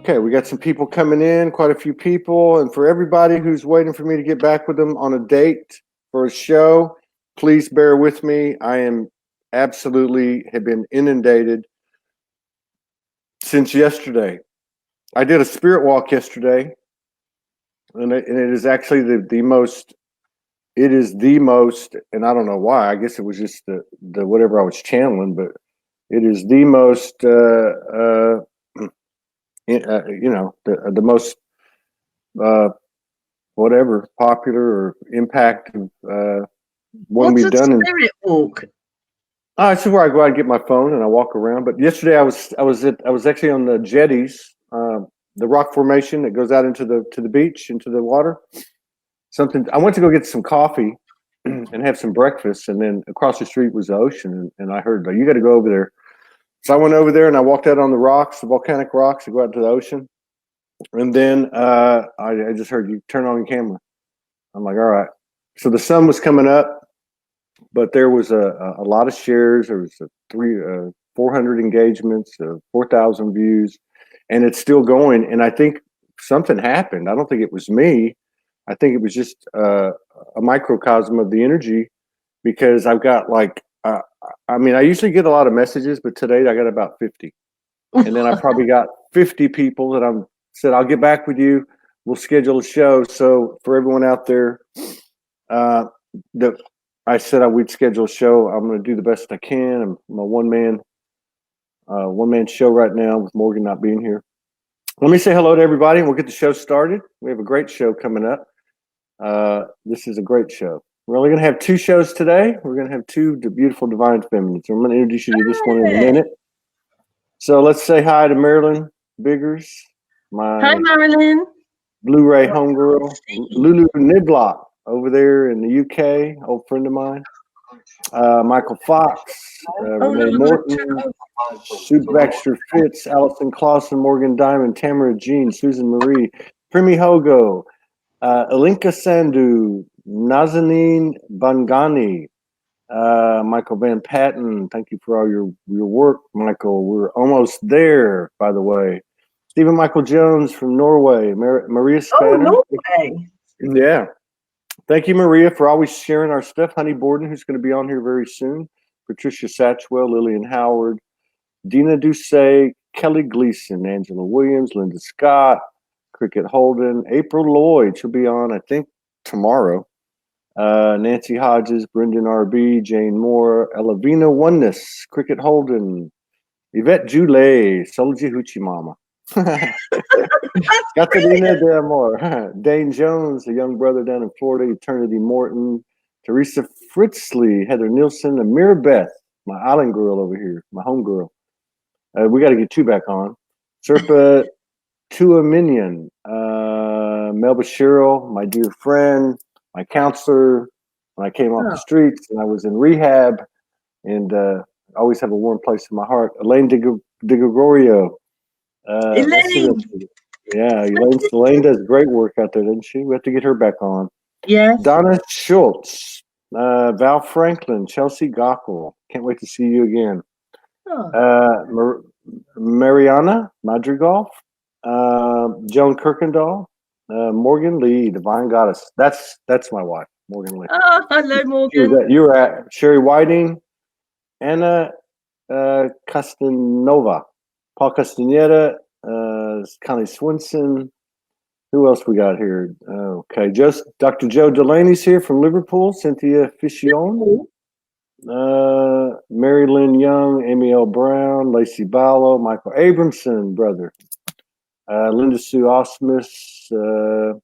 Okay, we got some people coming in, quite a few people. And for everybody who's waiting for me to get back with them on a date for a show, please bear with me. I am absolutely have been inundated since yesterday. I did a spirit walk yesterday, and it is actually the most, it is the most, and I don't know why, I guess it was just the whatever I was channeling, but it is the most, the most whatever popular or impact one What's we've done. What's a spirit walk? This is where I go out and get my phone and I walk around. But yesterday I was actually on the jetties, the rock formation that goes out into the beach, into the water. I went to go get some coffee and have some breakfast, and then across the street was the ocean, and I heard, you got to go over there. So I went over there and I walked out on the rocks, the volcanic rocks, to go out to the ocean. And then I just heard, you turn on your camera. I'm like, all right. So the sun was coming up, but there was a lot of shares. There was 400 engagements, 4,000 views, and it's still going. And I think something happened. I don't think it was me. I think it was just a microcosm of the energy, because I've got I usually get a lot of messages, but today I got about 50. And then I probably got 50 people that said, I'll get back with you. We'll schedule a show. So for everyone out there, I said we'd schedule a show. I'm going to do the best I can. I'm a one-man show right now with Morgan not being here. Let me say hello to everybody, and we'll get the show started. We have a great show coming up. This is a great show. We're only going to have 2 shows today. We're going to have 2 beautiful divine feminines. I'm going to introduce you to this one in a minute. So let's say hi to Marilyn Biggers, Hi, Marilyn. Blu-ray homegirl, Lulu Niblock over there in the UK, old friend of mine. Michael Fox, Renee Morton, Sue Baxter Fitz, Allison Clausen, Morgan Diamond, Tamara Jean, Susan Marie, Primi Hogo, Alinka Sandhu, Nazanin Bangani, Michael Van Patten. Thank you for all your work, Michael. We're almost there, by the way. Stephen Michael Jones from Norway, Maria Spanner. Oh, Norway. Yeah. Thank you, Maria, for always sharing our stuff. Honey Borden, who's going to be on here very soon. Patricia Satchwell, Lillian Howard, Dina Doucet, Kelly Gleason, Angela Williams, Linda Scott, Cricket Holden, April Lloyd. She'll be on, I think, tomorrow. Nancy Hodges, Brendan R.B., Jane Moore, Elavina Oneness, Cricket Holden, Yvette Jule, Soulogy Hoochie Mama. Katarina De Amor, Dane Jones, a young brother down in Florida, Eternity Morton, Teresa Fritzley, Heather Nielsen, Amira Beth, my island girl over here, my home girl. We got to get 2 back on. Serpa Tuaminian, Melba Sherrill, my dear friend, my counselor when I came off the streets and I was in rehab, and I always have a warm place in my heart. Elaine De Gregorio. Elaine. Yeah, Elaine does great work out there, doesn't she? We have to get her back on. Yeah. Donna Schultz, Val Franklin, Chelsea Gockel. Can't wait to see you again. Mariana Madrigal, Joan Kirkendall, Morgan Lee, Divine Goddess. That's my wife, Morgan Lee. Oh, hello, Morgan. You were at Sherry Whiting, Anna Castanova, Paul Castaneda, Connie Swinson. Who else we got here? Okay, Dr. Joe Delaney's here from Liverpool. Cynthia Fichion, Mary Lynn Young, Amy L. Brown, Lacey Ballo, Michael Abramson, brother, Linda Sue Osmus,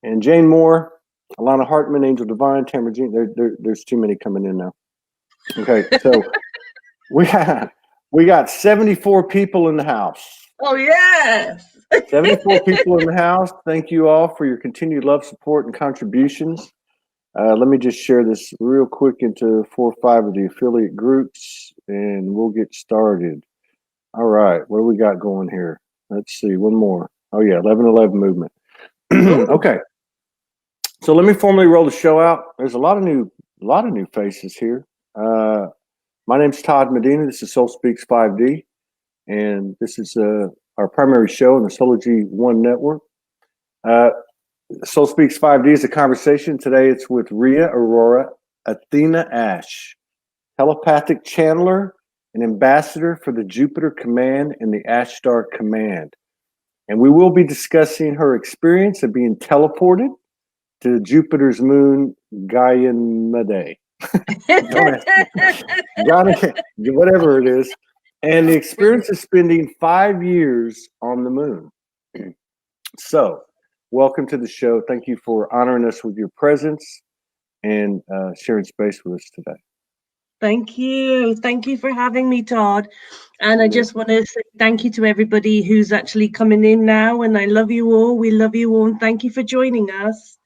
and Jane Moore, Alana Hartman, Angel Divine, Tamara Jean. There's too many coming in now. Okay, so we got 74 people in the house. Oh, yes. 74 people in the house. Thank you all for your continued love, support, and contributions. Let me just share this real quick into 4 or 5 of the affiliate groups, and we'll get started. All right, what do we got going here? Let's see, one more. Oh, yeah, 1111 movement. Okay, so let me formally roll the show out. There's a lot of new faces here. My name's Todd Medina. This is Soul Speaks 5D. And this is our primary show on the Soulogy.One network. Soul Speaks 5D is a conversation. Today it's with Ria Aurora Athena Ash, telepathic channeler and ambassador for the Jupiter Command and the Ashtar Command. And we will be discussing her experience of being teleported to Jupiter's moon, Gaia, whatever it is, and the experience of spending 5 years on the moon. So, welcome to the show. Thank you for honoring us with your presence and sharing space with us today. Thank you. Thank you for having me, Todd. And I just want to say thank you to everybody who's actually coming in now. And I love you all. We love you all. And thank you for joining us.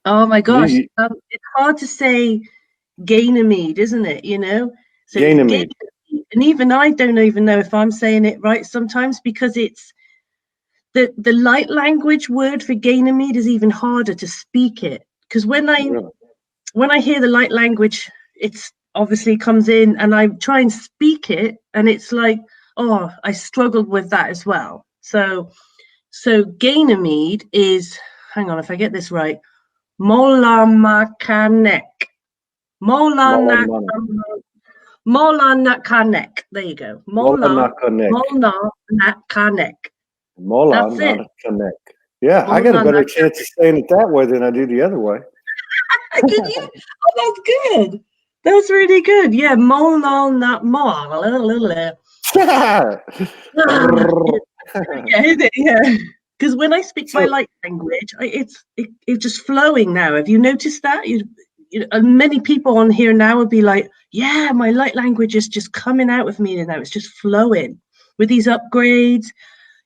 Oh my gosh. It's hard to say Ganymede, isn't it? You know? So Ganymede. And even I don't even know if I'm saying it right sometimes, because it's the light language word for Ganymede is even harder to speak it. Because when I hear the light language, it's obviously comes in and I try and speak it, and it's like, oh, I struggled with that as well. So Ganymede is, hang on if I get this right, Molamakanek. Molanakanek. There you go. Molanakanek. Molanakanek. Yeah, I got a better chance of saying it that way than I do the other way. Oh, that's good. That's really good. Yeah, yeah. Because when I speak my light language, it's just flowing now. Have you noticed that? Many people on here now would be like, yeah, my light language is just coming out with me now. It's just flowing. With these upgrades,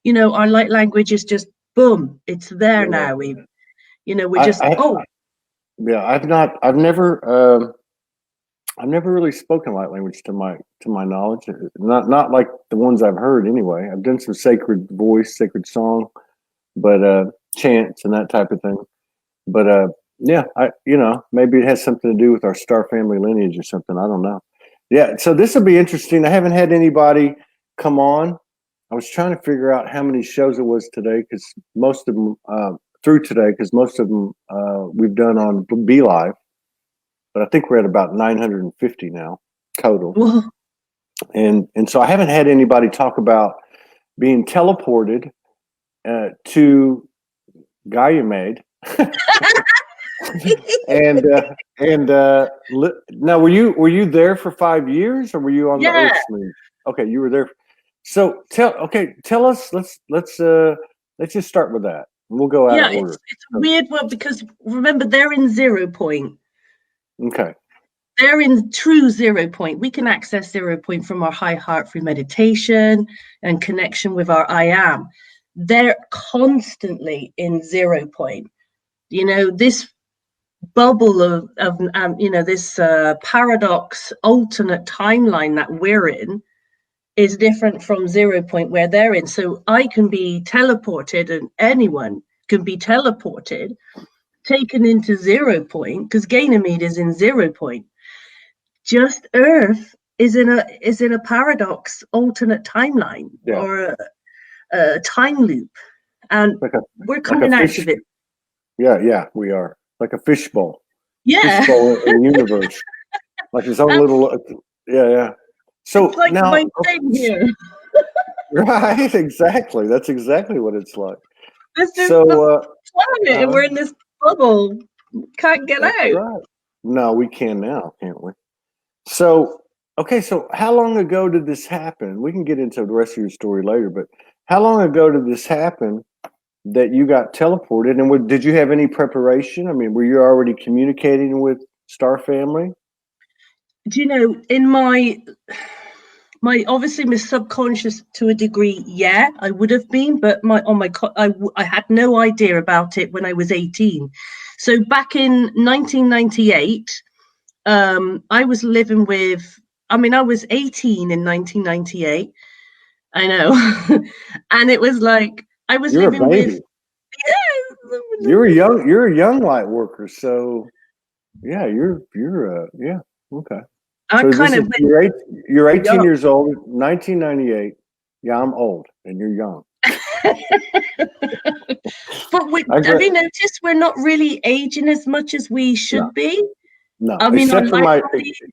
our light language is just boom, it's there now. We're just yeah, I've never really spoken light language to my knowledge. Not like the ones I've heard anyway. I've done some sacred voice, sacred song, but chants and that type of thing. But yeah, maybe it has something to do with our star family lineage or something. I don't know. Yeah, so this will be interesting. I haven't had anybody come on. I was trying to figure out how many shows it was today, because most of them we've done on Be Live, but I think we're at about 950 now total. Whoa. And so I haven't had anybody talk about being teleported to Gaia made. and now were you there for 5 years, or were you on the Earth's moon? Okay, you were there. So tell us. Let's just start with that. We'll go out of order. It's a weird one, because remember, they're in 0 point. Okay. They're in true 0 point. We can access 0 point from our high heart through meditation and connection with our I am. They're constantly in 0 point. This bubble of this paradox alternate timeline that we're in is different from 0 point where they're in. So I can be teleported, and anyone can be teleported, taken into 0 point, because Ganymede is in 0 point. Just Earth is in a paradox alternate timeline, or a time loop, and we're coming out of it. Yeah, we are like a fishbowl. Yeah, fishbowl in the universe, like its own little. Yeah. So it's like now, my thing here. Right, exactly. That's exactly what it's like. This is the planet, and we're in this bubble. Can't get out. Right. No, we can now, can't we? So, okay. So, how long ago did this happen? We can get into the rest of your story later, but how long ago did this happen that you got teleported? And did you have any preparation? I mean, were you already communicating with Star Family? Do you know, in my obviously my subconscious to a degree, yeah, I would have been, but I had no idea about it when I was 18. So back in 1998, I was living with. I was 18 in 1998. I know, and it was like I was living with. Yeah, you're a young light worker, so yeah, okay. I So kind of you're 18 years old, 1998. Yeah, I'm old and you're young. But have you noticed we're not really aging as much as we should be? No, I mean,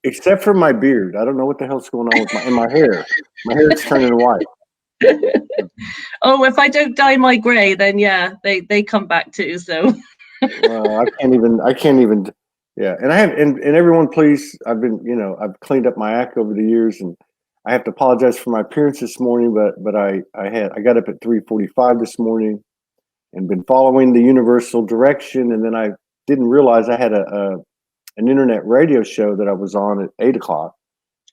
except for my beard. I don't know what the hell's going on with my hair. My hair's turning white. Oh, if I don't dye my gray, then yeah, they come back too. So I can't even. Yeah, and I have, and everyone, please. I've cleaned up my act over the years, and I have to apologize for my appearance this morning. But I got up at 3:45 this morning, and been following the universal direction, and then I didn't realize I had an internet radio show that I was on at 8 o'clock.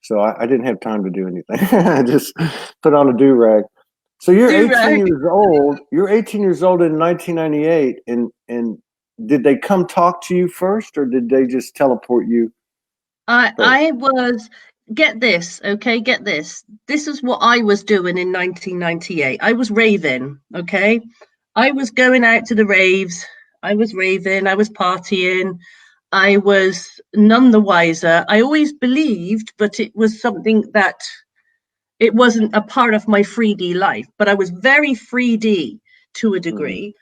So I didn't have time to do anything. I just put on a do-rag. So you're 18 years old. You're 18 years old in 1998, and did they come talk to you first, or did they just teleport you? I was, get this, okay, get this. This is what I was doing in 1998. I was raving, okay? I was going out to the raves. I was raving. I was partying. I was none the wiser. I always believed, but it was something that it wasn't a part of my 3D life, but I was very 3D to a degree.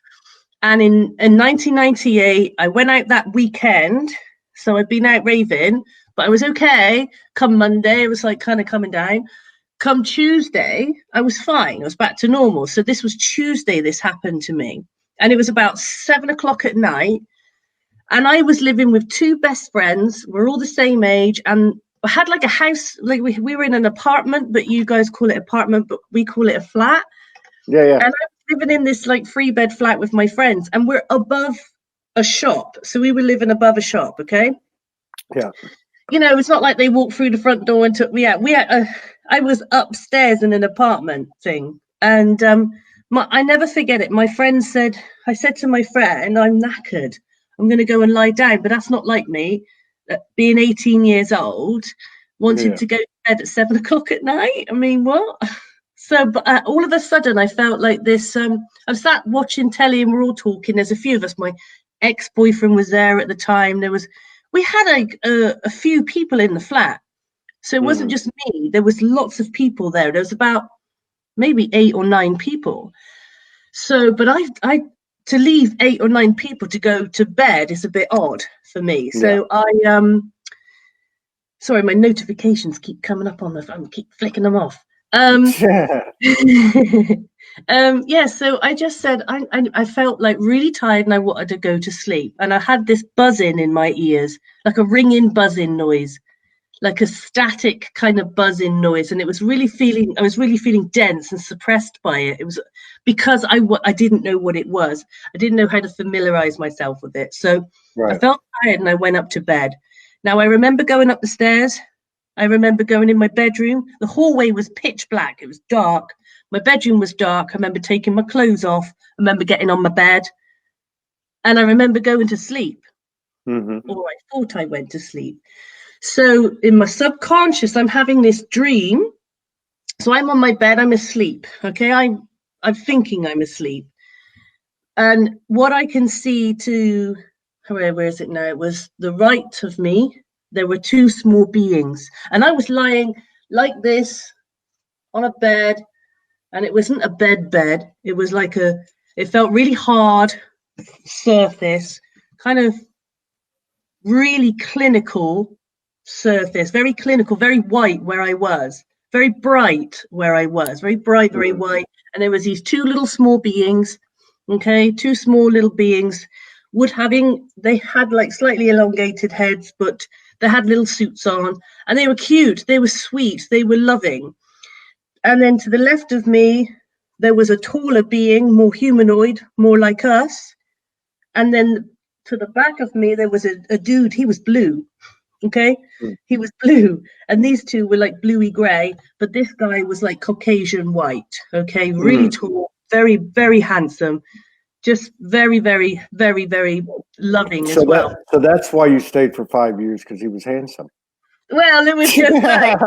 And in 1998, I went out that weekend. So I'd been out raving, but I was okay. Come Monday, it was like kind of coming down. Come Tuesday, I was fine. I was back to normal. So this was Tuesday, this happened to me. And it was about 7 o'clock at night. And I was living with two best friends. We're all the same age. And I had like a house, like we were in an apartment, but you guys call it apartment, but we call it a flat. Yeah. And I was living in this like 3-bed flat with my friends, and we're above a shop. So we were living above a shop, okay? Yeah. You know, it's not like they walked through the front door and took me out. I was upstairs in an apartment thing. And I never forget it. My friend said, I said to my friend, I'm knackered. I'm going to go and lie down. But that's not like me. Being 18 years old, wanting to go to bed at 7 o'clock at night. I mean, what? So, but all of a sudden, I felt like this. I sat watching telly, and we're all talking. There's a few of us. My ex-boyfriend was there at the time. We had a few people in the flat, so it wasn't just me. There was lots of people there. There was about maybe 8 or 9 people. So, but I to leave 8 or 9 people to go to bed is a bit odd for me. So sorry, my notifications keep coming up on the phone. Keep flicking them off. So I just said I felt like really tired and I wanted to go to sleep, and I had this buzzing in my ears, like a ringing buzzing noise, like a static kind of buzzing noise, and I was really feeling dense and suppressed by it. It was because I didn't know what it was. I didn't know how to familiarize myself with it. So I felt tired and I went up to bed. Now I remember going up the stairs. I remember going in my bedroom. The hallway was pitch black. It was dark. My bedroom was dark. I remember taking my clothes off. I remember getting on my bed. And I remember going to sleep. Or I thought I went to sleep. So in my subconscious, I'm having this dream. So I'm on my bed. I'm asleep. Okay. I'm thinking I'm asleep. And what I can see to, where is it now? It was the right of me. There were 2 small beings, and I was lying like this on a bed, and it wasn't a bed. It was like it felt really hard surface, kind of really clinical surface, very clinical, very white where I was, very bright where I was, very bright, very white. And there was these 2 little small beings, okay, 2 small little beings, they had like slightly elongated heads, but they had little suits on, and they were cute, they were sweet, they were loving. And then to the left of me, there was a taller being, more humanoid, more like us. And then to the back of me, there was a dude, he was blue, okay? He was blue. And these 2 were like bluey gray, but this guy was like Caucasian white, okay? Really tall, very, very handsome. Just very, very, very, very loving as well. So that's why you stayed for 5 years, because he was handsome. Well, it was just like,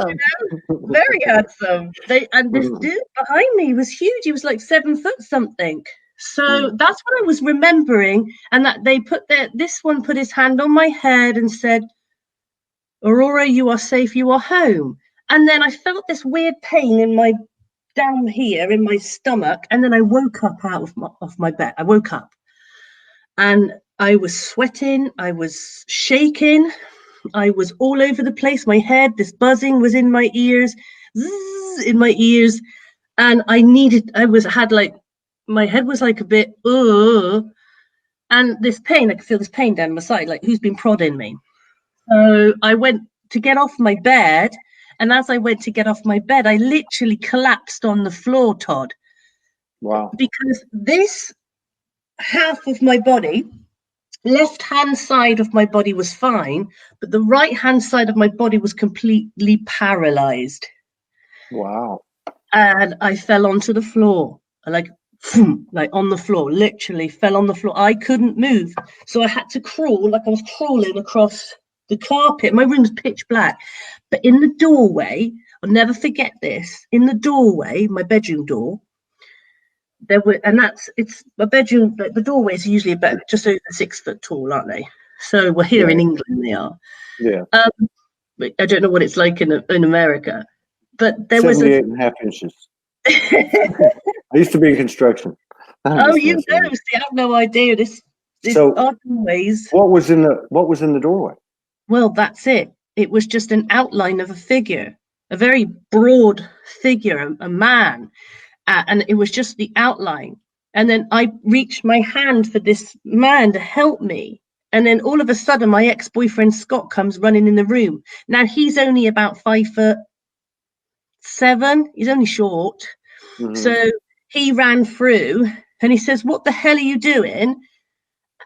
very handsome. And this dude behind me was huge. He was like 7 foot something. So that's what I was remembering. And that they this one put his hand on my head and said, Aurora, you are safe, you are home. And then I felt this weird pain in my down here in my stomach, and then I woke up off my bed. I woke up and I was sweating, I was shaking, I was all over the place. My head, this buzzing was in my ears, in my ears, and my head was like a bit, and this pain, I could feel this pain down my side, like who's been prodding me. So I went to get off my bed, and as I went to get off my bed, I literally collapsed on the floor, Todd. Wow. Because this half of my body, left-hand side of my body was fine, but the right-hand side of my body was completely paralyzed. Wow. And I fell onto the floor, like on the floor, literally fell on the floor. I couldn't move. So I had to crawl, like I was crawling across the carpet. My room's pitch black. But in the doorway, I'll never forget this, in the doorway, my bedroom door, it's a bedroom, the doorways are usually about just over 6 foot tall, aren't they? So we're here in England, they are. Yeah. I don't know what it's like in America, but there 78.5 inches. I used to be in construction. Oh, you know, see, I have no idea. This so doorways. What was in the doorway? Well, that's it. It was just an outline of a figure, a very broad figure, a man. And it was just the outline. And then I reached my hand for this man to help me. And then all of a sudden, my ex-boyfriend, Scott, comes running in the room. Now, he's only about 5'7". He's only short. Mm-hmm. So he ran through and he says, "What the hell are you doing?"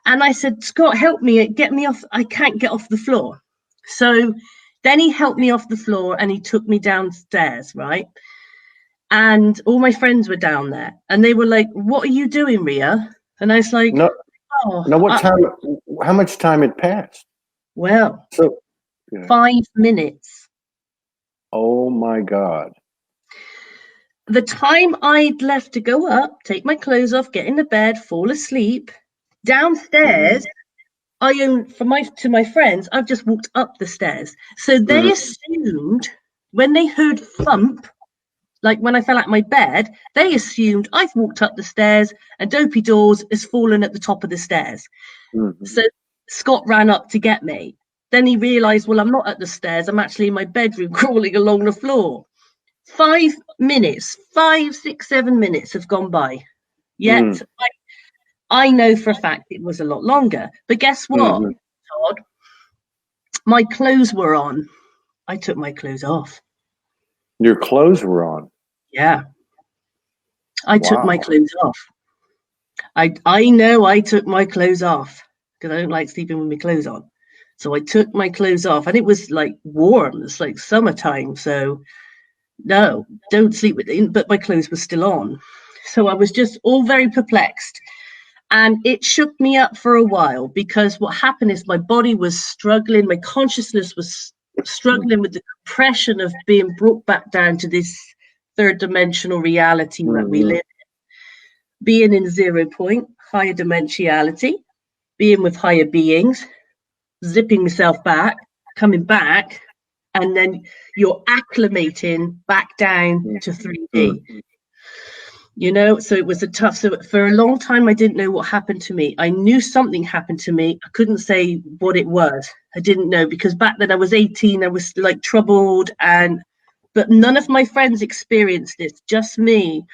And I said, "Scott, help me. Get me off. I can't get off the floor." So then he helped me off the floor and he took me downstairs, right? And all my friends were down there and they were like, "What are you doing, Ria?" And I was like, no, how much time had passed? Well, 5 minutes. Oh my God. The time I'd left to go up, take my clothes off, get in the bed, fall asleep, downstairs, to my friends, I've just walked up the stairs. So they assumed when they heard thump, like when I fell out of my bed, they assumed I've walked up the stairs and Dopey Doors has fallen at the top of the stairs. Mm-hmm. So Scott ran up to get me. Then he realized, well, I'm not at the stairs. I'm actually in my bedroom crawling along the floor. 5 minutes, 5, 6, 7 minutes have gone by. Yet I know for a fact it was a lot longer. But guess what, Todd? My clothes were on. I took my clothes off. Your clothes were on? Yeah. I took my clothes off. I know I took my clothes off because I don't like sleeping with my clothes on. So I took my clothes off and it was like warm. It's like summertime. So no, don't sleep with it. But my clothes were still on. So I was just all very perplexed. And it shook me up for a while because what happened is my body was struggling. My consciousness was struggling with the compression of being brought back down to this third dimensional reality that we live in. Being in 0 point, higher dimensionality, being with higher beings, zipping myself back, coming back, and then you're acclimating back down to 3D. You know, so it was so for a long time, I didn't know what happened to me. I knew something happened to me. I couldn't say what it was. I didn't know because back then I was 18. I was like troubled but none of my friends experienced this, just me.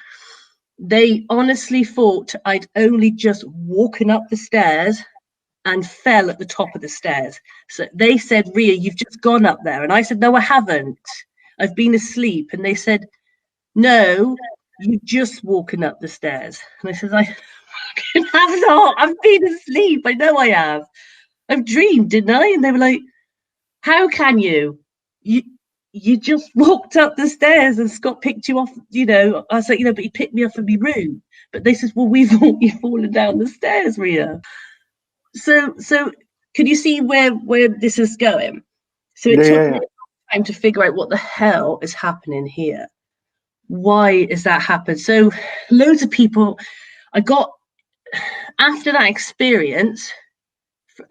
They honestly thought I'd only just walking up the stairs and fell at the top of the stairs. So they said, "Ria, you've just gone up there." And I said, "No, I haven't. I've been asleep." And they said, "No, you're just walking up the stairs." And I said, "I have not. I've been asleep. I know I have. I've dreamed, didn't I?" And they were like, "How can you? You just walked up the stairs and Scott picked you off." You know, I was like, "But he picked me up in my room." But they said, "Well, we've you fallen down the stairs, Ria." So can you see where this is going? So it took me time to figure out what the hell is happening here. Why is that happened? So loads of people, after that experience,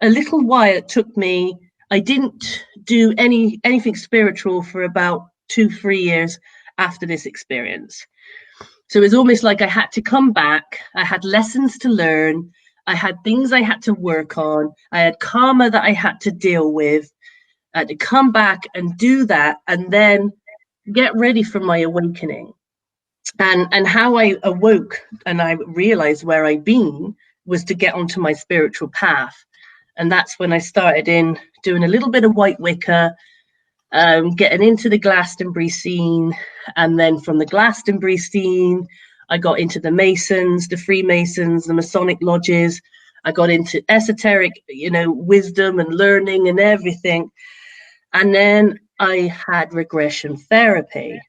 a little while it took me, I didn't do anything spiritual for about 2-3 years. after this experience. So it's almost like I had to come back. I had lessons to learn. I had things I had to work on. I had karma that I had to deal with. I had to come back and do that and then get ready for my awakening. And how I awoke and I realized where I'd been was to get onto my spiritual path. And that's when I started in doing a little bit of white wicker, getting into the Glastonbury scene. And then from the Glastonbury scene, I got into the Masons, the Freemasons, the Masonic lodges. I got into esoteric, wisdom and learning and everything. And then I had regression therapy.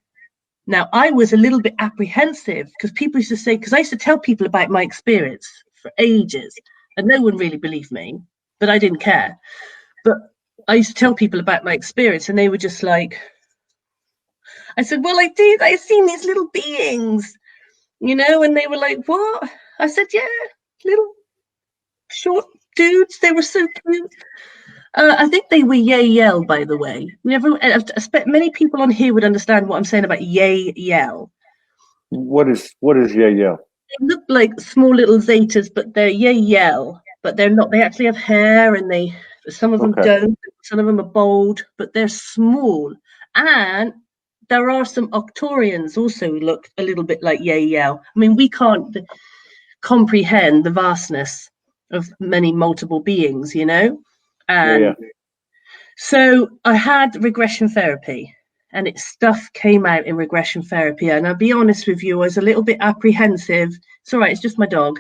Now, I was a little bit apprehensive because people used to say, because I used to tell people about my experience for ages, and no one really believed me, but I didn't care. But I used to tell people about my experience, and they were just like, I said, well, I did. I've seen these little beings, and they were like, what? I said, yeah, little short dudes. They were so cute. I think they were yay-yell, by the way. I expect many people on here would understand what I'm saying about yay-yell. What is yeah? They look like small little zetas, but they're yay-yell. But they're not. They actually have hair, and some of them don't. Some of them are bold, but they're small. And there are some Octorians also who look a little bit like yay-yell. I mean, we can't comprehend the vastness of many multiple beings, And so I had regression therapy, and stuff came out in regression therapy. And I'll be honest with you, I was a little bit apprehensive. It's all right, it's just my dog.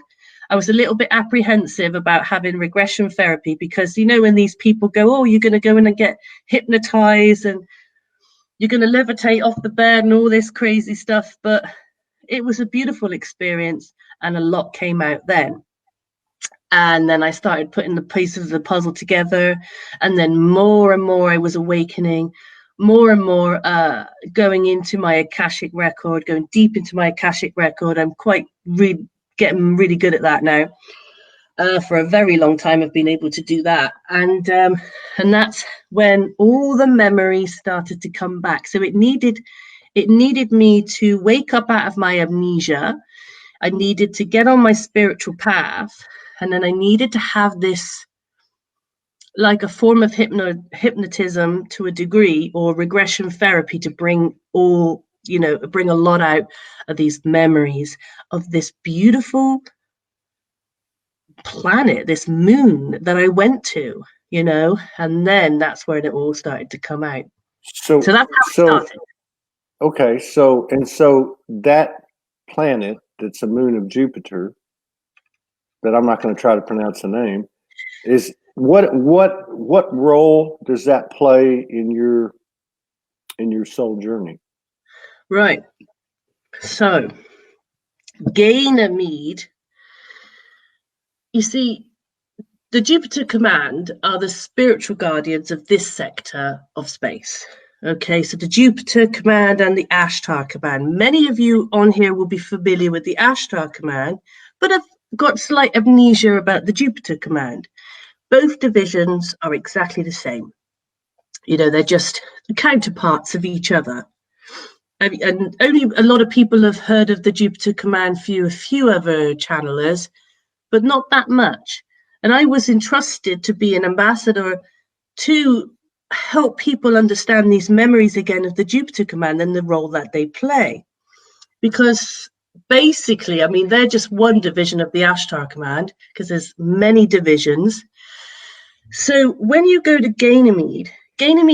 I was a little bit apprehensive about having regression therapy because, when these people go, oh, you're going to go in and get hypnotized and you're going to levitate off the bed and all this crazy stuff. But it was a beautiful experience, and a lot came out then. And then I started putting the pieces of the puzzle together. And then more and more I was awakening, more and more going into my Akashic record, going deep into my Akashic record. I'm getting really good at that now. For a very long time, I've been able to do that. And that's when all the memories started to come back. So it needed me to wake up out of my amnesia. I needed to get on my spiritual path. And then I needed to have this, like a form of hypnotism to a degree, or regression therapy to bring a lot out of these memories of this beautiful planet, this moon that I went to, and then that's where it all started to come out. So that's how it started. Okay, so that planet that's a moon of Jupiter, that I'm not going to try to pronounce the name, is what role does that play in your soul journey? Right. So Ganymede, you see, the Jupiter Command are the spiritual guardians of this sector of space. Okay, so the Jupiter Command and the Ashtar Command. Many of you on here will be familiar with the Ashtar Command, but I've got slight amnesia about the Jupiter Command. Both divisions are exactly the same. They're just counterparts of each other. And only a lot of people have heard of the Jupiter Command, a few other channelers, but not that much. And I was entrusted to be an ambassador to help people understand these memories again of the Jupiter Command and the role that they play. Because basically, they're just one division of the Ashtar Command, because there's many divisions. So when you go to Ganymede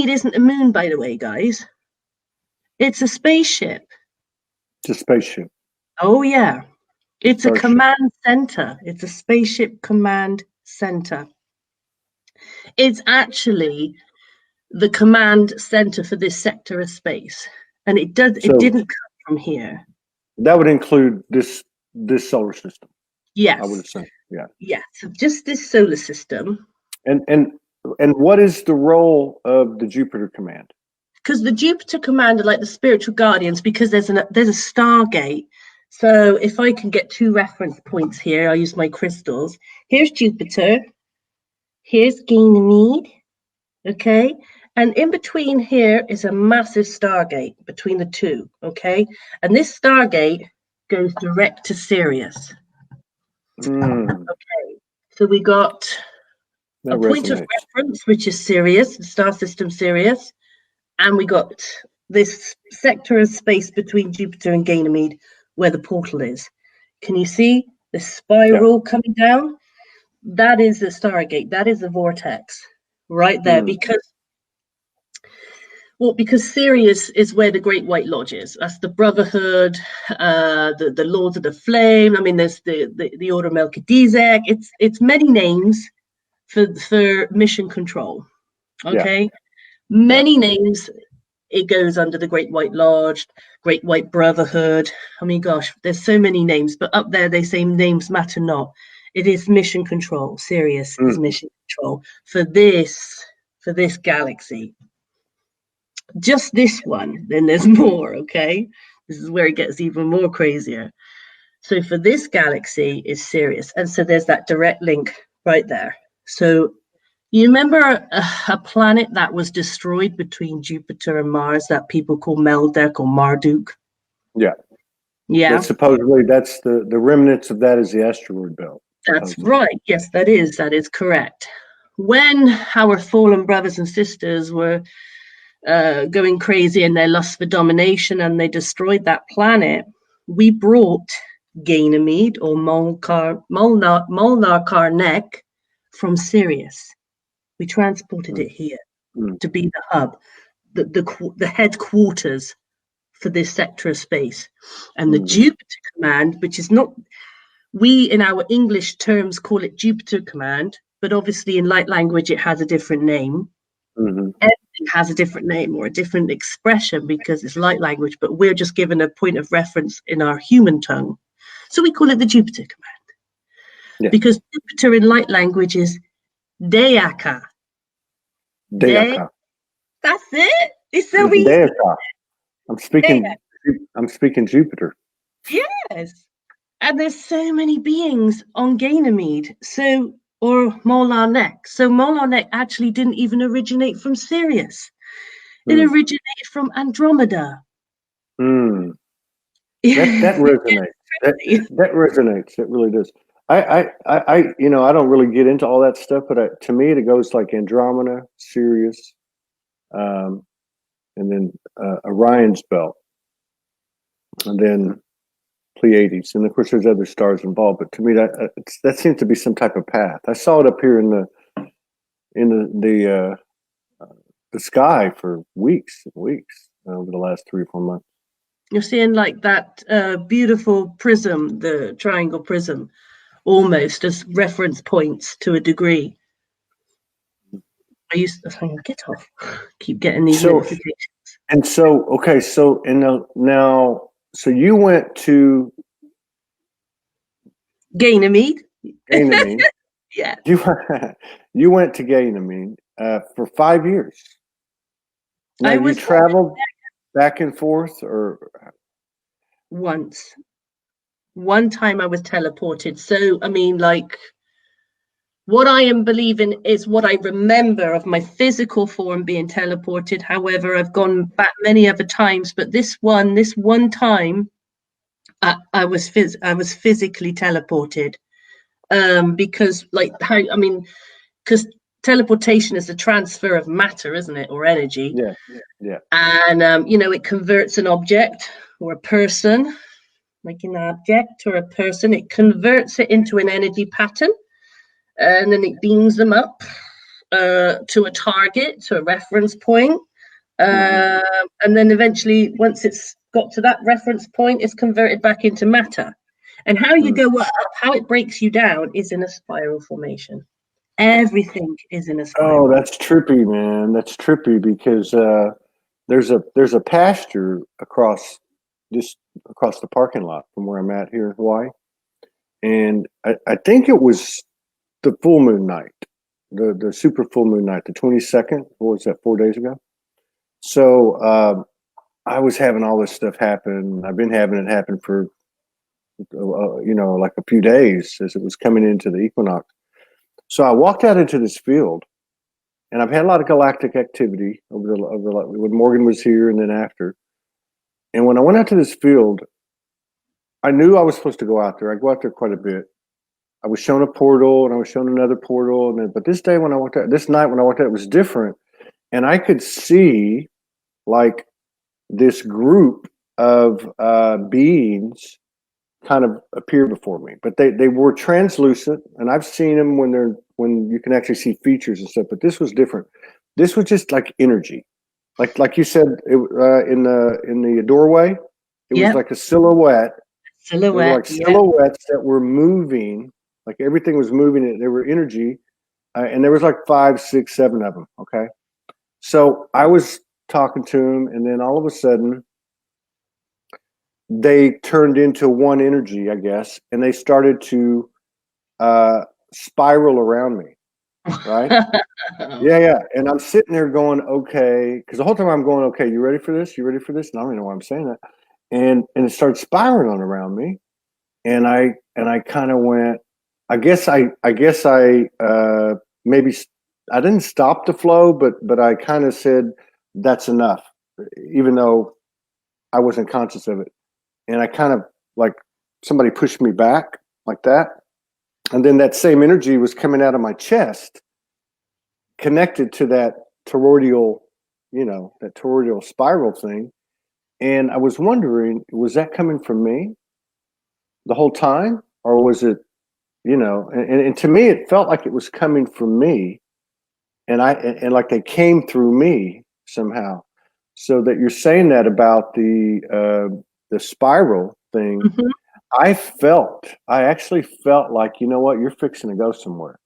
isn't a moon, by the way, guys. It's a spaceship. It's a spaceship. Oh, yeah. It's a command center. It's a spaceship command center. It's actually the command center for this sector of space. And it didn't come from here. That would include this solar system. Yes. I would assume. Yeah. Yeah. So just this solar system. And what is the role of the Jupiter Command? Because the Jupiter Command are like the spiritual guardians, because there's a Stargate. So if I can get 2 reference points here, I'll use my crystals. Here's Jupiter. Here's Ganymede. Okay. And in between here is a massive stargate between the two, okay? And this stargate goes direct to Sirius. Okay, so we got a point of reference, which is Sirius, the star system Sirius, and we got this sector of space between Jupiter and Ganymede where the portal is. Can you see the spiral coming down? That is the stargate. That is the vortex right there. Because Sirius is where the Great White Lodge is. That's the Brotherhood, the Lords of the Flame. I mean, there's the Order of Melchizedek. It's many names for mission control. Okay, many names. It goes under the Great White Lodge, Great White Brotherhood. I mean, gosh, there's so many names, but up there they say names matter not. It is mission control. Sirius is mission control for this galaxy. Just this one, then there's more, okay? This is where it gets even more crazier. So for this galaxy is Sirius. And so there's that direct link right there. So you remember a planet that was destroyed between Jupiter and Mars that people call Meldek or Marduk? Yeah. Yeah. Supposedly that's the remnants of that is the asteroid belt. That's right. Yes, that is correct. When our fallen brothers and sisters were going crazy in their lust for domination and they destroyed that planet, we brought Ganymede or Molnar Karnak from Sirius. We transported it here to be the hub, the headquarters for this sector of space. And the Jupiter Command, which is not, we in our English terms call it Jupiter Command, but obviously in light language it has a different name. Everything has a different name or a different expression because it's light language, but we're just given a point of reference in our human tongue. So we call it the Jupiter Command. Because Jupiter in light language is Deaka. Deaka. That's it. It's so easy. Deaka. I'm speaking Jupiter. Yes. And there's so many beings on Ganymede. Or Molnar. So Molnar actually didn't even originate from Sirius. It originated from Andromeda. That resonates. that resonates. It really does. I don't really get into all that stuff, but to me, it goes like Andromeda, Sirius, and then Orion's belt, and then Pleiades, and of course there's other stars involved. But to me, that seems to be some type of path. I saw it up here in the sky for weeks and weeks over the last 3 or 4 months. You're seeing like that beautiful prism, the triangle prism, almost as reference points to a degree. I used to get off. Keep getting these notifications. And so, okay, so now, so you went to Ganymede. Ganymede. Yeah. You went to Ganymede for 5 years. Now, you traveled back and forth, or once. One time I was teleported. So I mean, like, what I am believing is what I remember of my physical form being teleported. However, I've gone back many other times, but this one time, I was physically teleported, because because teleportation is the transfer of matter, isn't it, or energy? Yeah. And it converts an object or a person, like an object or a person. It converts it into an energy pattern. And then it beams them up to a target, to a reference point. And then eventually, once it's got to that reference point, it's converted back into matter. And how you go up, how it breaks you down, is in a spiral formation. Everything is in a spiral. Oh, that's trippy, man. That's trippy because there's a pasture across the parking lot from where I'm at here in Hawaii. And I think it was the full moon night, the super full moon night, the 22nd. What was that, 4 days ago? So I was having all this stuff happen. I've been having it happen for like a few days as it was coming into the equinox. So I walked out into this field, and I've had a lot of galactic activity over the when Morgan was here and then after. And when I went out to this field, I knew I was supposed to go out there. I go out there quite a bit. I was shown a portal, and I was shown another portal, and then, but this day when I walked out, this night when I walked out, it was different, and I could see like this group of beings kind of appear before me, but they were translucent, and I've seen them when you can actually see features and stuff. But this was different. This was just like energy, like you said in the doorway. It was like a silhouette. They were like silhouettes that were moving, like everything was moving. And there were energy, and there was like 5, 6, 7 of them. Okay, so I was talking to them, and then all of a sudden, they turned into one energy, I guess, and they started to spiral around me. Right? yeah. And I'm sitting there going, okay, because the whole time I'm going, okay, you ready for this? You ready for this? And I don't even know why I'm saying that. And it started spiraling around me, and I kind of went. I guess I maybe I didn't stop the flow, but I kind of said that's enough, even though I wasn't conscious of it. And I kind of like somebody pushed me back like that, and then that same energy was coming out of my chest, connected to that toroidal, that toroidal spiral thing. And I was wondering, was that coming from me the whole time? Or was it, and to me, it felt like it was coming from me. And like they came through me somehow. So that you're saying that about the spiral thing, I actually felt like, you know what, you're fixing to go somewhere.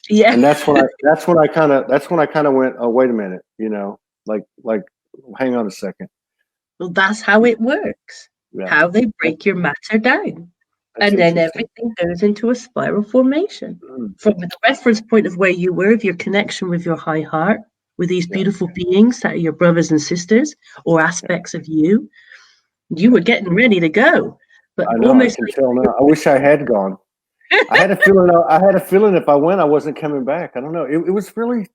Yeah. And that's when I kind of went, oh, wait a minute, like hang on a second. Well, that's how it works. Yeah. How they break your matter down. And then everything goes into a spiral formation. From the reference point of where you were, of your connection with your high heart, with these beautiful beings that are your brothers and sisters, or aspects of you, you were getting ready to go. But I know, almost I can tell now. I wish I had gone. I had a feeling if I went, I wasn't coming back. I don't know. It was really,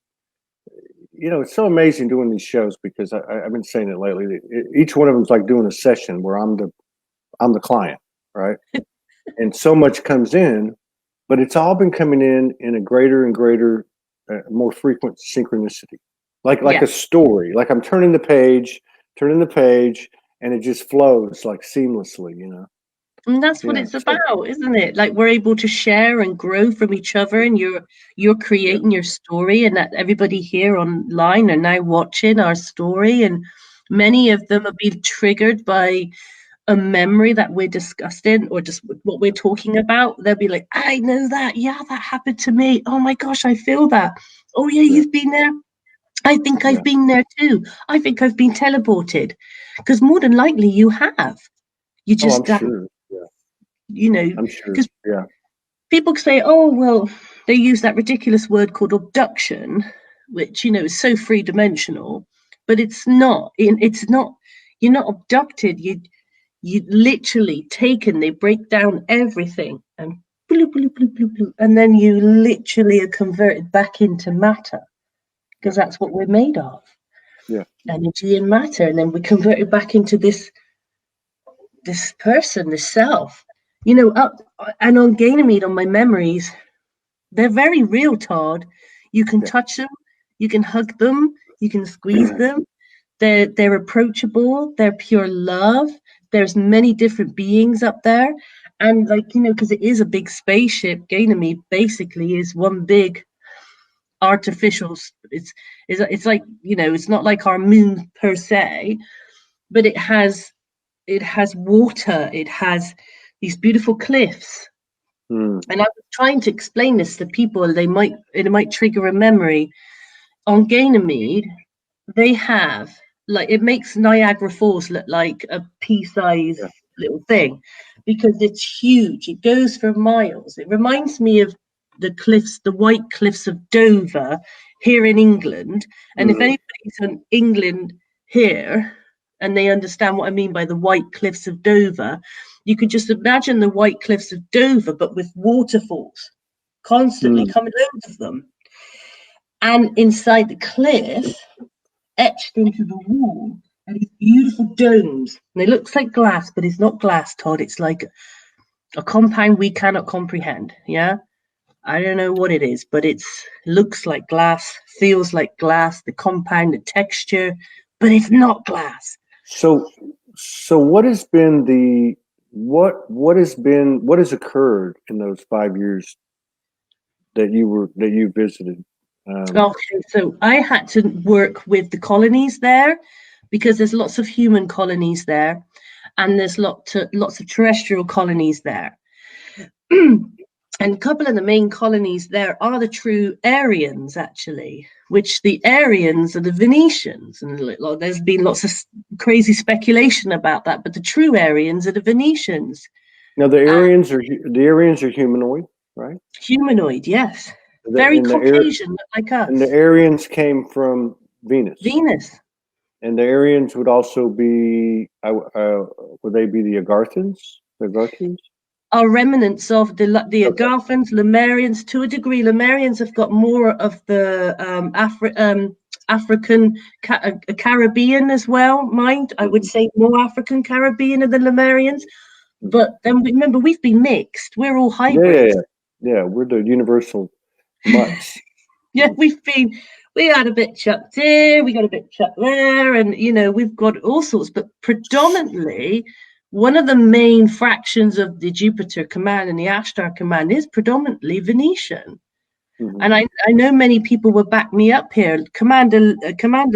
it's so amazing doing these shows, because I've been saying it lately. Each one of them is like doing a session where I'm the client, right? And so much comes in, but it's all been coming in a greater and greater, more frequent synchronicity, like a story. Like I'm turning the page, and it just flows like seamlessly, And that's what it's about, isn't it? Like we're able to share and grow from each other, and you're creating your story, and that everybody here online are now watching our story, and many of them are being triggered by a memory that we're discussing, or just what we're talking about. They'll be like, I know that. Yeah, that happened to me. Oh my gosh, I feel that. Oh yeah, you've been there. I think I've been there too. I think I've been teleported. Because more than likely you have. You just I'm sure. I'm sure. Because people say, oh, well, they use that ridiculous word called abduction, which, is so three-dimensional, but it's not. It's not. You're not abducted. You literally taken. They break down everything and bloop, bloop, bloop, bloop, bloop, and then you literally are converted back into matter, because that's what we're made of. Yeah. Energy and matter, and then we convert it back into this person, this self. And on Ganymede, on my memories, they're very real, Todd. You can touch them, you can hug them, you can squeeze them. They're approachable. They're pure love. There's many different beings up there, and because it is a big spaceship, Ganymede basically is one big artificial. It's like it's not like our moon per se, but it has water. It has these beautiful cliffs. And I was trying to explain this to people. It might trigger a memory. On Ganymede, they have it makes Niagara Falls look like a pea-sized little thing, because it's huge. It goes for miles. It reminds me of the cliffs, the white cliffs of Dover here in England. And if anybody's in England here, and they understand what I mean by the white cliffs of Dover, you could just imagine the white cliffs of Dover, but with waterfalls constantly coming out of them. And inside the cliff, etched into the wall, are these beautiful domes. And it looks like glass, but it's not glass, Todd. It's like a compound we cannot comprehend. Yeah. I don't know what it is, but it looks like glass, feels like glass, the compound, the texture, but it's not glass. So what has been what has occurred in those 5 years that you visited? Okay, so I had to work with the colonies there because there's lots of human colonies there, and there's lots of terrestrial colonies there. And a couple of the main colonies there are the true Aryans, actually, which the Aryans are the Venetians. And there's been lots of crazy speculation about that, but the true Aryans are the Venetians. Now the Aryans are humanoid, right? Humanoid, yes. Very Caucasian, like us. And the Aryans came from Venus. Venus. And the Aryans would also be, would they be the Agarthans? The Agarthians? Are remnants of the Agarthans, Lemurians. To a degree, Lemurians have got more of the African, Caribbean as well, mind. I would say more African Caribbean than the Lemurians. But then remember, we've been mixed. We're all hybrids. Yeah, we're the universal mutts. Yeah, we had a bit chucked here, we got a bit chucked there, and we've got all sorts, but predominantly one of the main fractions of the Jupiter Command and the Ashtar Command is predominantly Venetian. Mm-hmm. And I know many people will back me up here. Commander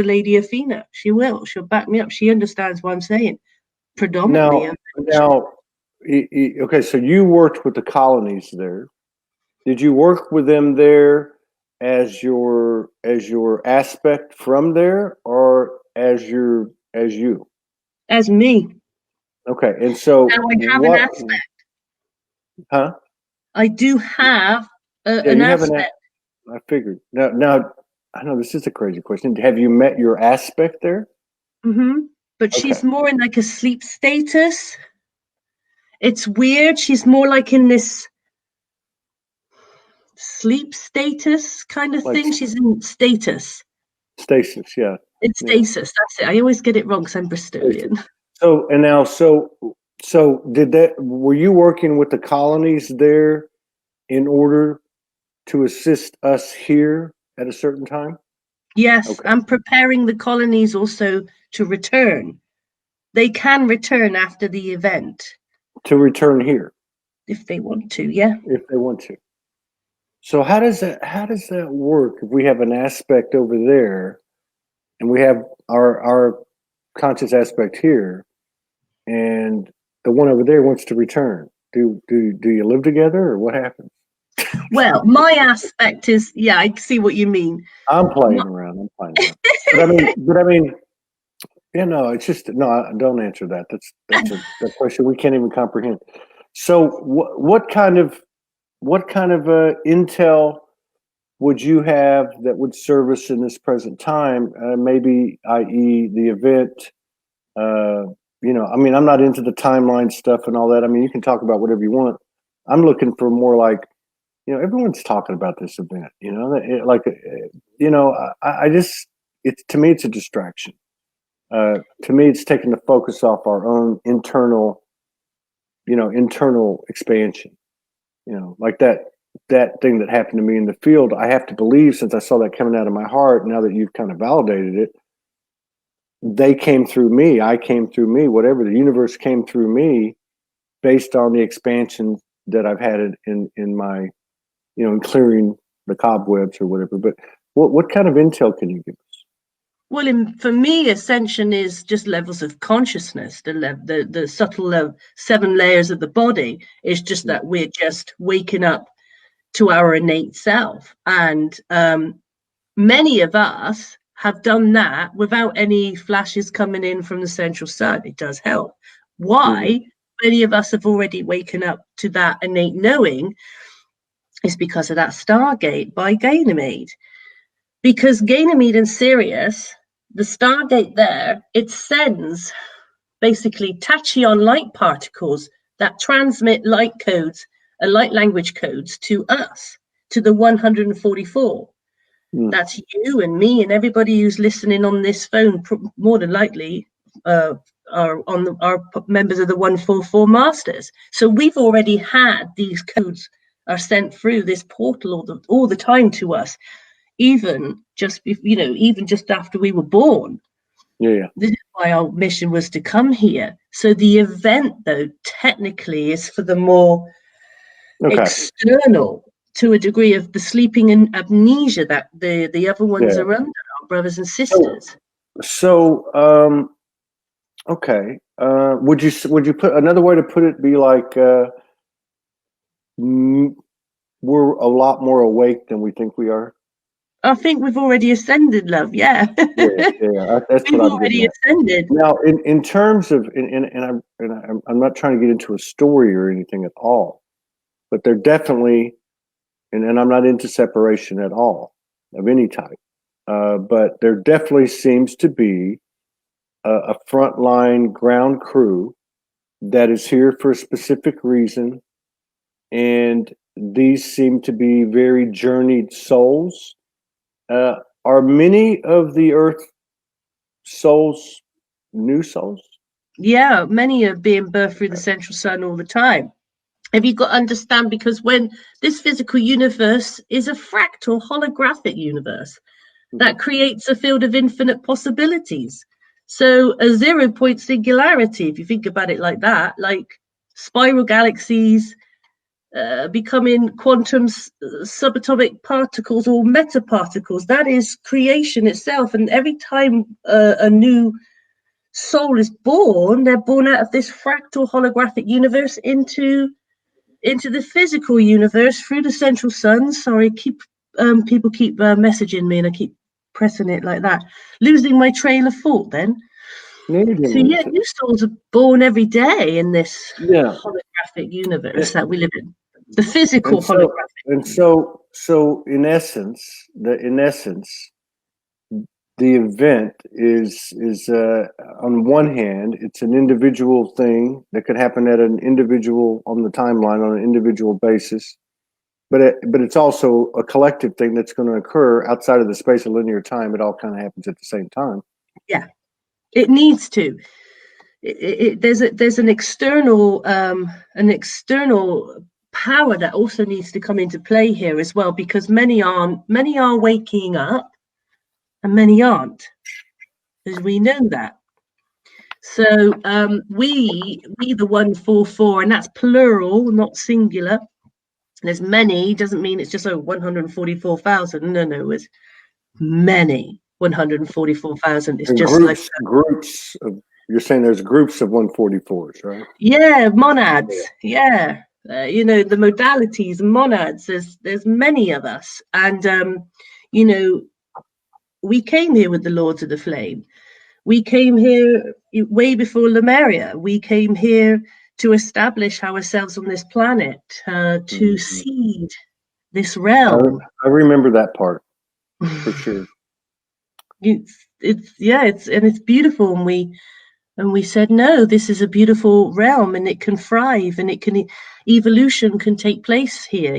Lady Athena, she'll back me up. She understands what I'm saying. Predominantly. Now, okay, so you worked with the colonies there. Did you work with them there as your aspect from there, or as you? As me. Okay, and so now I have an aspect. Huh? I do have an aspect. I figured. Now, I know this is a crazy question. Have you met your aspect there? Mm-hmm. But she's more in like a sleep status. It's weird. She's more like in this sleep status kind of thing. She's in status. Stasis, yeah. It's stasis. That's it. I always get it wrong because I'm Bristolian. So were you working with the colonies there in order to assist us here at a certain time? Yes, okay. I'm preparing the colonies also to return. They can return after the event. To return here? If they want to, yeah. If they want to. So how does that work if we have an aspect over there and we have our conscious aspect here, and the one over there wants to return? Do you live together, or what happens? Well, my aspect is, yeah, I see what you mean. I'm playing around. But I mean, it's just don't answer that. That's a question we can't even comprehend. So what kind of intel would you have that would serve us in this present time? Maybe, i.e., the event. I'm not into the timeline stuff and all that. I mean, you can talk about whatever you want. I'm looking for more like, everyone's talking about this event. To me, it's a distraction. To me, it's taking the focus off our own internal expansion. Like that thing that happened to me in the field. I have to believe, since I saw that coming out of my heart, now that you've kind of validated it, they came through me, I came through me, whatever, the universe came through me based on the expansion that I've had in my, in clearing the cobwebs or whatever. But what kind of intel can you give us? Well, for me, Ascension is just levels of consciousness. The subtle 7 layers of the body is just that we're just waking up to our innate self. And many of us have done that without any flashes coming in from the central sun. It does help. Why many of us have already waken up to that innate knowing is because of that Stargate by Ganymede. Because Ganymede and Sirius, the Stargate there, it sends basically tachyon light particles that transmit light codes and light language codes to us, to the 144. That's you and me and everybody who's listening on this phone. More than likely, are members of the 144 Masters. So we've already had these codes are sent through this portal all the time to us, even just after we were born. Yeah. This is why our mission was to come here. So the event, though, technically is for the more external, to a degree of the sleeping and amnesia that the other ones are under, our brothers and sisters. So okay. Would you put another way to put it? Be like we're a lot more awake than we think we are. I think we've already ascended, love. Yeah. That's we've what already ascended. Now, in terms of, I'm not trying to get into a story or anything at all, but they're definitely, and I'm not into separation at all of any type, but there definitely seems to be a frontline ground crew that is here for a specific reason, and these seem to be very journeyed souls. Are many of the Earth souls new souls? Yeah, many are being birthed through the central sun all the time. Have you got to understand? Because when this physical universe is a fractal holographic universe that creates a field of infinite possibilities. So a 0 point singularity, if you think about it like that, like spiral galaxies, becoming quantum subatomic particles or metaparticles, that is creation itself. And every time a new soul is born, they're born out of this fractal holographic universe into the physical universe through the central sun. Sorry, people keep messaging me and I keep pressing it like that. Losing my trail of thought then. So yeah, new souls are born every day in this holographic universe that we live in. The physical holographic. And so in essence, the event is on one hand, it's an individual thing that could happen at an individual on the timeline on an individual basis, but it's also a collective thing that's going to occur outside of the space of linear time. It all kind of happens at the same time. Yeah, it needs to. There's an external power that also needs to come into play here as well, because many are waking up and many aren't, as we know that. So we the 144, and that's plural, not singular. There's many, doesn't mean it's just 144,000. No, it's many. 144,000. It's just groups of. You're saying there's groups of 144s, right? Yeah, monads. Yeah. The modalities, monads, there's many of us. And, we came here with the Lords of the Flame. We came here way before Lemuria. We came here to establish ourselves on this planet, to seed this realm. I remember that part for sure. It's beautiful. And we said, no, this is a beautiful realm and it can thrive and evolution can take place here,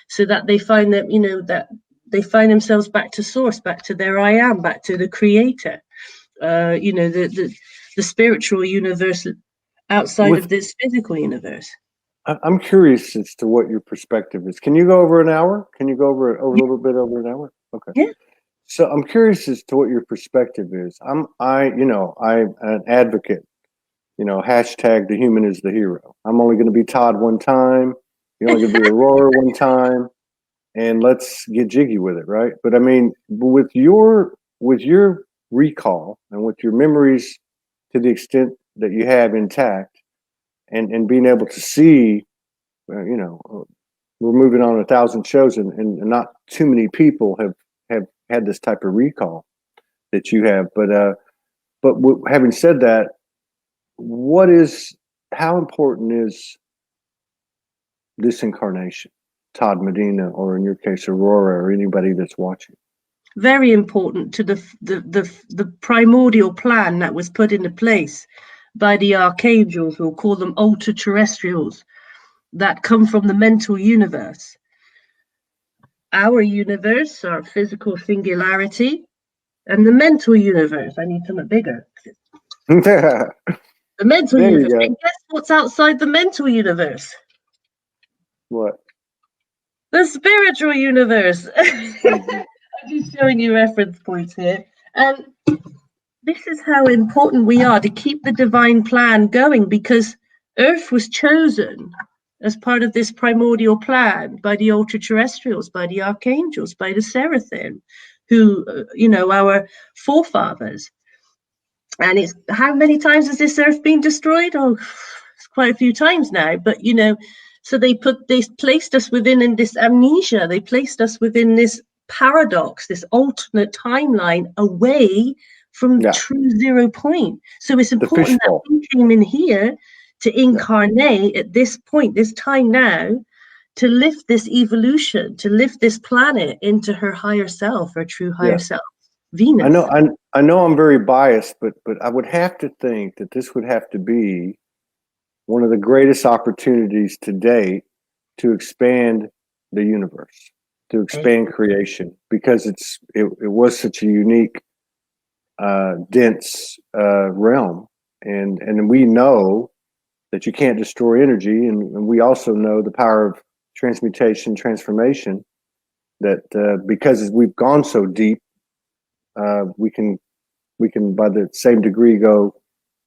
so that they find that, that they find themselves back to source, back to their I am, back to the creator, the spiritual universe outside of this physical universe. I'm curious as to what your perspective is. Can you go over an hour? Can you go over a little bit over an hour? Okay. Yeah. So I'm curious as to what your perspective is. I'm an advocate, hashtag the human is the hero. I'm only going to be Todd one time. You're only going to be Aurora one time, and let's get jiggy with it, right? But I mean, with your recall and with your memories to the extent that you have intact, and being able to see, we're moving on 1,000 shows, and not too many people have had this type of recall that you have. But having said that, how important is this incarnation, Todd Medina, or in your case, Aurora, or anybody that's watching? Very important to the primordial plan that was put into place by the archangels. We'll call them ultra-terrestrials that come from the mental universe. our universe, our physical singularity, and the mental universe. I need something bigger. There The mental you universe. go. And guess what's outside the mental universe? What? The spiritual universe. I'm just showing you reference points here. And this is how important we are to keep the divine plan going, because Earth was chosen as part of this primordial plan by the ultra terrestrials, by the archangels, by the seraphim, who, our forefathers. And it's how many times has this Earth been destroyed? Oh, it's quite a few times now. But so they placed us within this amnesia. They placed us within this paradox, this alternate timeline away from true 0 point. So it's important that we came in here to incarnate at this point, this time now, to lift this evolution, to lift this planet into her higher self, her true higher self, Venus. I know I'm very biased, but I would have to think that this would have to be one of the greatest opportunities to date to expand the universe, to expand creation, because it was such a unique, dense realm, and we know that you can't destroy energy, and we also know the power of transmutation, transformation, that because we've gone so deep, we can by the same degree go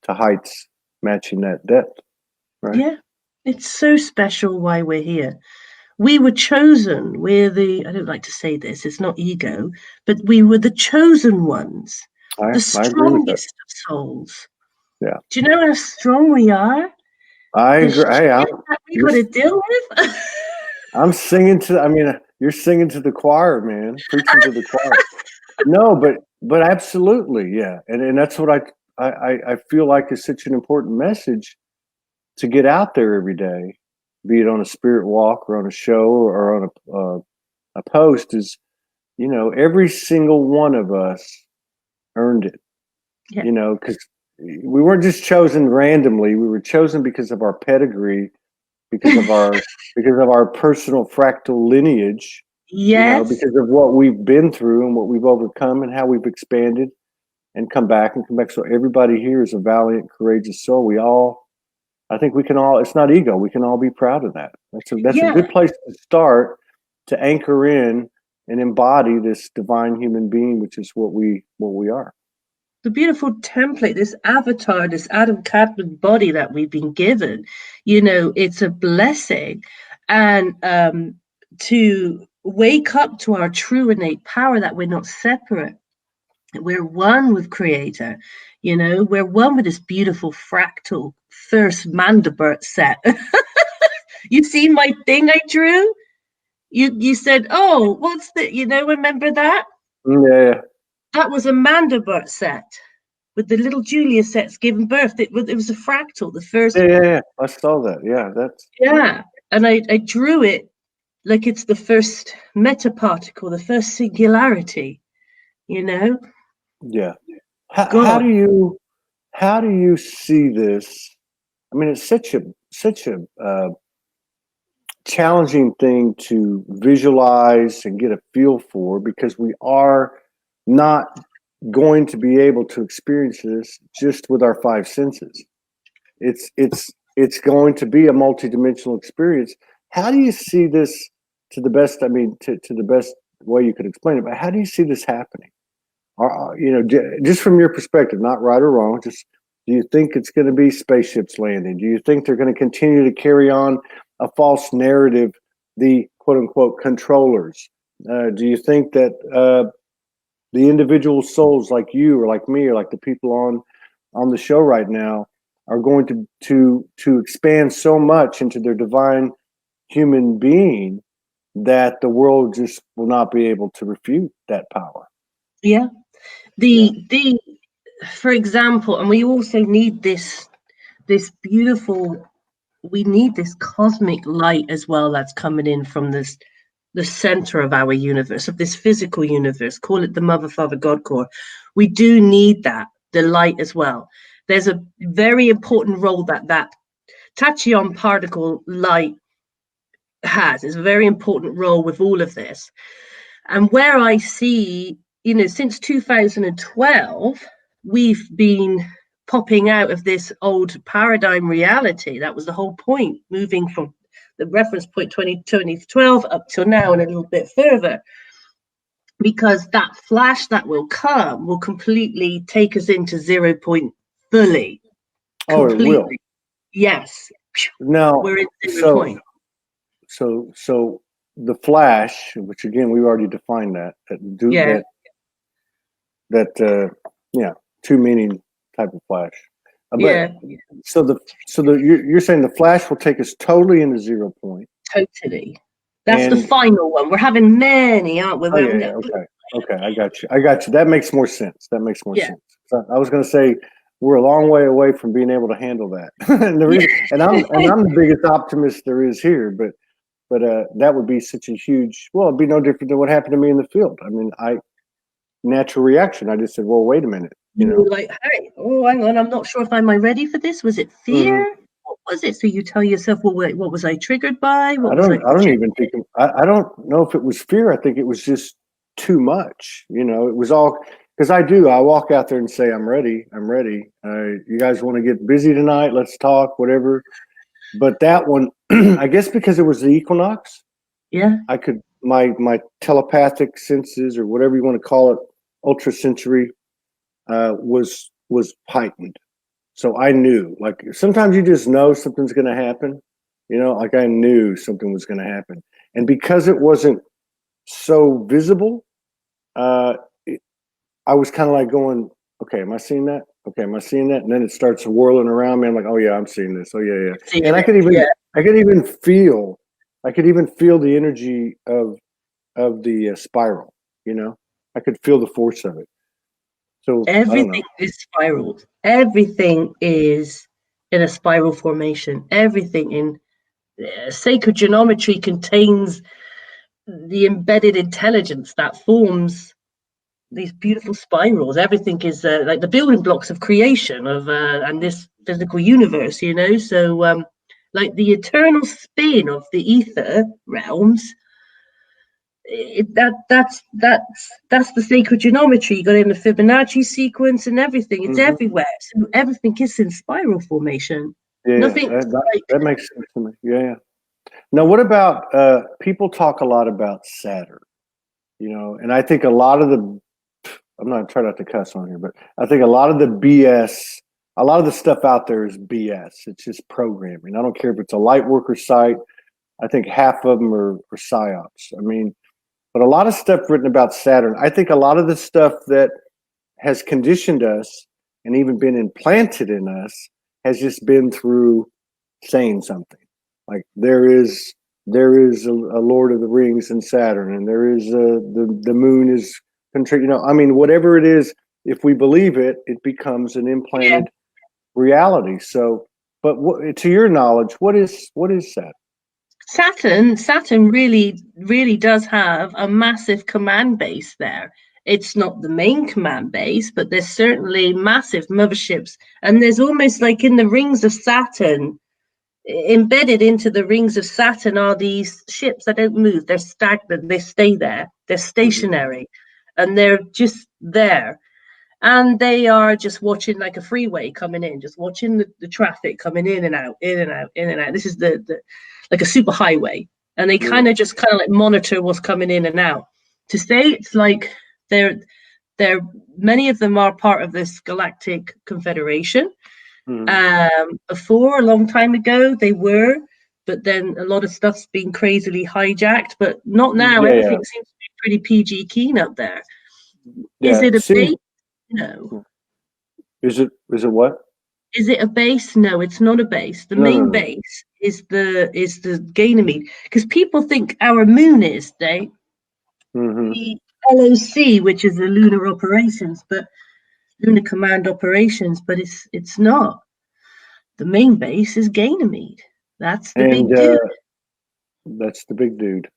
to heights matching that depth, right? Yeah, it's so special why we're here. We were chosen. We're I don't like to say this, it's not ego, but we were the chosen ones, the strongest of souls. Yeah. Do you know how strong we are? I agree. Hey, we got to deal with. I'm singing you're singing to the choir, man, preaching to the choir. No, but absolutely, yeah, and that's what I feel like is such an important message to get out there every day, be it on a spirit walk or on a show or on a post, is every single one of us earned it. Yeah. Because we weren't just chosen randomly; we were chosen because of our pedigree, because of our personal fractal lineage. Yes. Because of what we've been through and what we've overcome and how we've expanded and come back. So everybody here is a valiant, courageous soul. I think we can all, it's not ego. We can all be proud of that. That's a good place to start, to anchor in and embody this divine human being, which is what we are. The beautiful template, this avatar, this Adam Cadman body that we've been given, it's a blessing. And to wake up to our true innate power, that we're not separate. We're one with Creator. We're one with this beautiful fractal first Mandibert set. You've seen my thing I drew? You said, oh, what's the, remember that? Yeah. That was a Mandibert set with the little Julia sets giving birth. It was a fractal, the first. Yeah. I saw that. Yeah, Yeah. And I drew it like it's the first metaparticle, the first singularity, Yeah. How do you see this? I mean, it's such a challenging thing to visualize and get a feel for, because we are not going to be able to experience this just with our five senses. It's going to be a multidimensional experience. How do you see this to the best? To the best way you could explain it, but how do you see this happening? Just from your perspective, not right or wrong, just, do you think it's going to be spaceships landing? Do you think they're going to continue to carry on a false narrative, the quote unquote controllers? Do you think that the individual souls like you or like me or like the people on the show right now are going to expand so much into their divine human being that the world just will not be able to refute that power? Yeah. For example, and we also need this beautiful, we need this cosmic light as well that's coming in from the center of our universe, of this physical universe. Call it the Mother, Father, God core. We do need that, the light as well. There's a very important role that tachyon particle light has. It's a very important role with all of this. And where I see, you know, since 2012, we've been popping out of this old paradigm reality. That was the whole point, moving from the reference point 2012 up till now and a little bit further. Because that flash that will come will completely take us into 0 point fully. Oh, Completely. it will. Yes. Now, We're in 0 point. So the flash, which again we've already defined that two meaning type of flash. But you're saying the flash will take us totally into 0 point. Totally. That's the final one. We're having many, aren't we? Okay. I got you. That makes more sense. Sense. So I was going to say we're a long way away from being able to handle that, and I'm the biggest optimist there is here. But that would be such a huge. Well, it'd be no different than what happened to me in the field. I mean, natural reaction. I just said, well, wait a minute. You know, like, hey, hang on, I'm not sure if I'm ready for this. Was it fear? Mm-hmm. What was it? So you tell yourself, well, wait, what was I triggered by? I don't even think. I don't know if it was fear. I think it was just too much. You know, it was all because I walk out there and say, I'm ready. You guys want to get busy tonight? Let's talk, whatever. But that one, I guess because it was the equinox. Yeah. I could, my telepathic senses or whatever you want to call it, ultrasensory, was heightened. So I knew, like, sometimes you just know something's going to happen, you know, like I knew something was going to happen. And because it wasn't so visible, I was kind of like going, okay, am I seeing that? Okay, am I seeing that? And then it starts whirling around me. I'm like, oh yeah, I'm seeing this. Oh yeah. And I could even feel the energy of the spiral, you know, I could feel the force of it. So everything is spiraled. Everything is in a spiral formation. Everything in sacred geometry contains the embedded intelligence that forms these beautiful spirals. Everything is like the building blocks of creation of and this physical universe, you know. So like the eternal spin of the ether realms. That's the sacred geometry. You got in the Fibonacci sequence and everything. It's everywhere. So everything is in spiral formation. Yeah, nothing. That makes sense to me. Yeah. Now, what about people talk a lot about Saturn? You know, and I think a lot of I'm not trying not to cuss on here, but I think a lot of the BS, a lot of the stuff out there is BS. It's just programming. I don't care if it's a light worker site. I think half of them are psyops. I mean, but a lot of stuff written about Saturn. I think a lot of the stuff that has conditioned us and even been implanted in us has just been through saying something. Like there is a Lord of the Rings in Saturn, and there is the moon is, you know, I mean, whatever it is, if we believe it, it becomes an implanted reality. So, but to your knowledge, what is Saturn? Saturn really does have a massive command base there. It's not the main command base, but there's certainly massive motherships, and there's almost like in the rings of Saturn, embedded into the rings of Saturn are these ships that don't move. They're stagnant. They stay there. They're stationary, and they're just there. And they are just watching like a freeway coming in, just watching the traffic coming in and out, in and out, in and out. This is the like a super highway, and they kind of like monitor what's coming in and out. To say it's like they're many of them are part of this galactic confederation. Before, a long time ago, they were, but then a lot of stuff's been crazily hijacked. But not now. Everything seems to be pretty PG keen up there. Is it a base? No. Is it what? Is it a base? No, it's not a base. The main base is the Ganymede, because people think our moon is the LOC, which is the lunar operations, but lunar command operations, but it's not. The main base is Ganymede. That's the big dude. That's the big dude.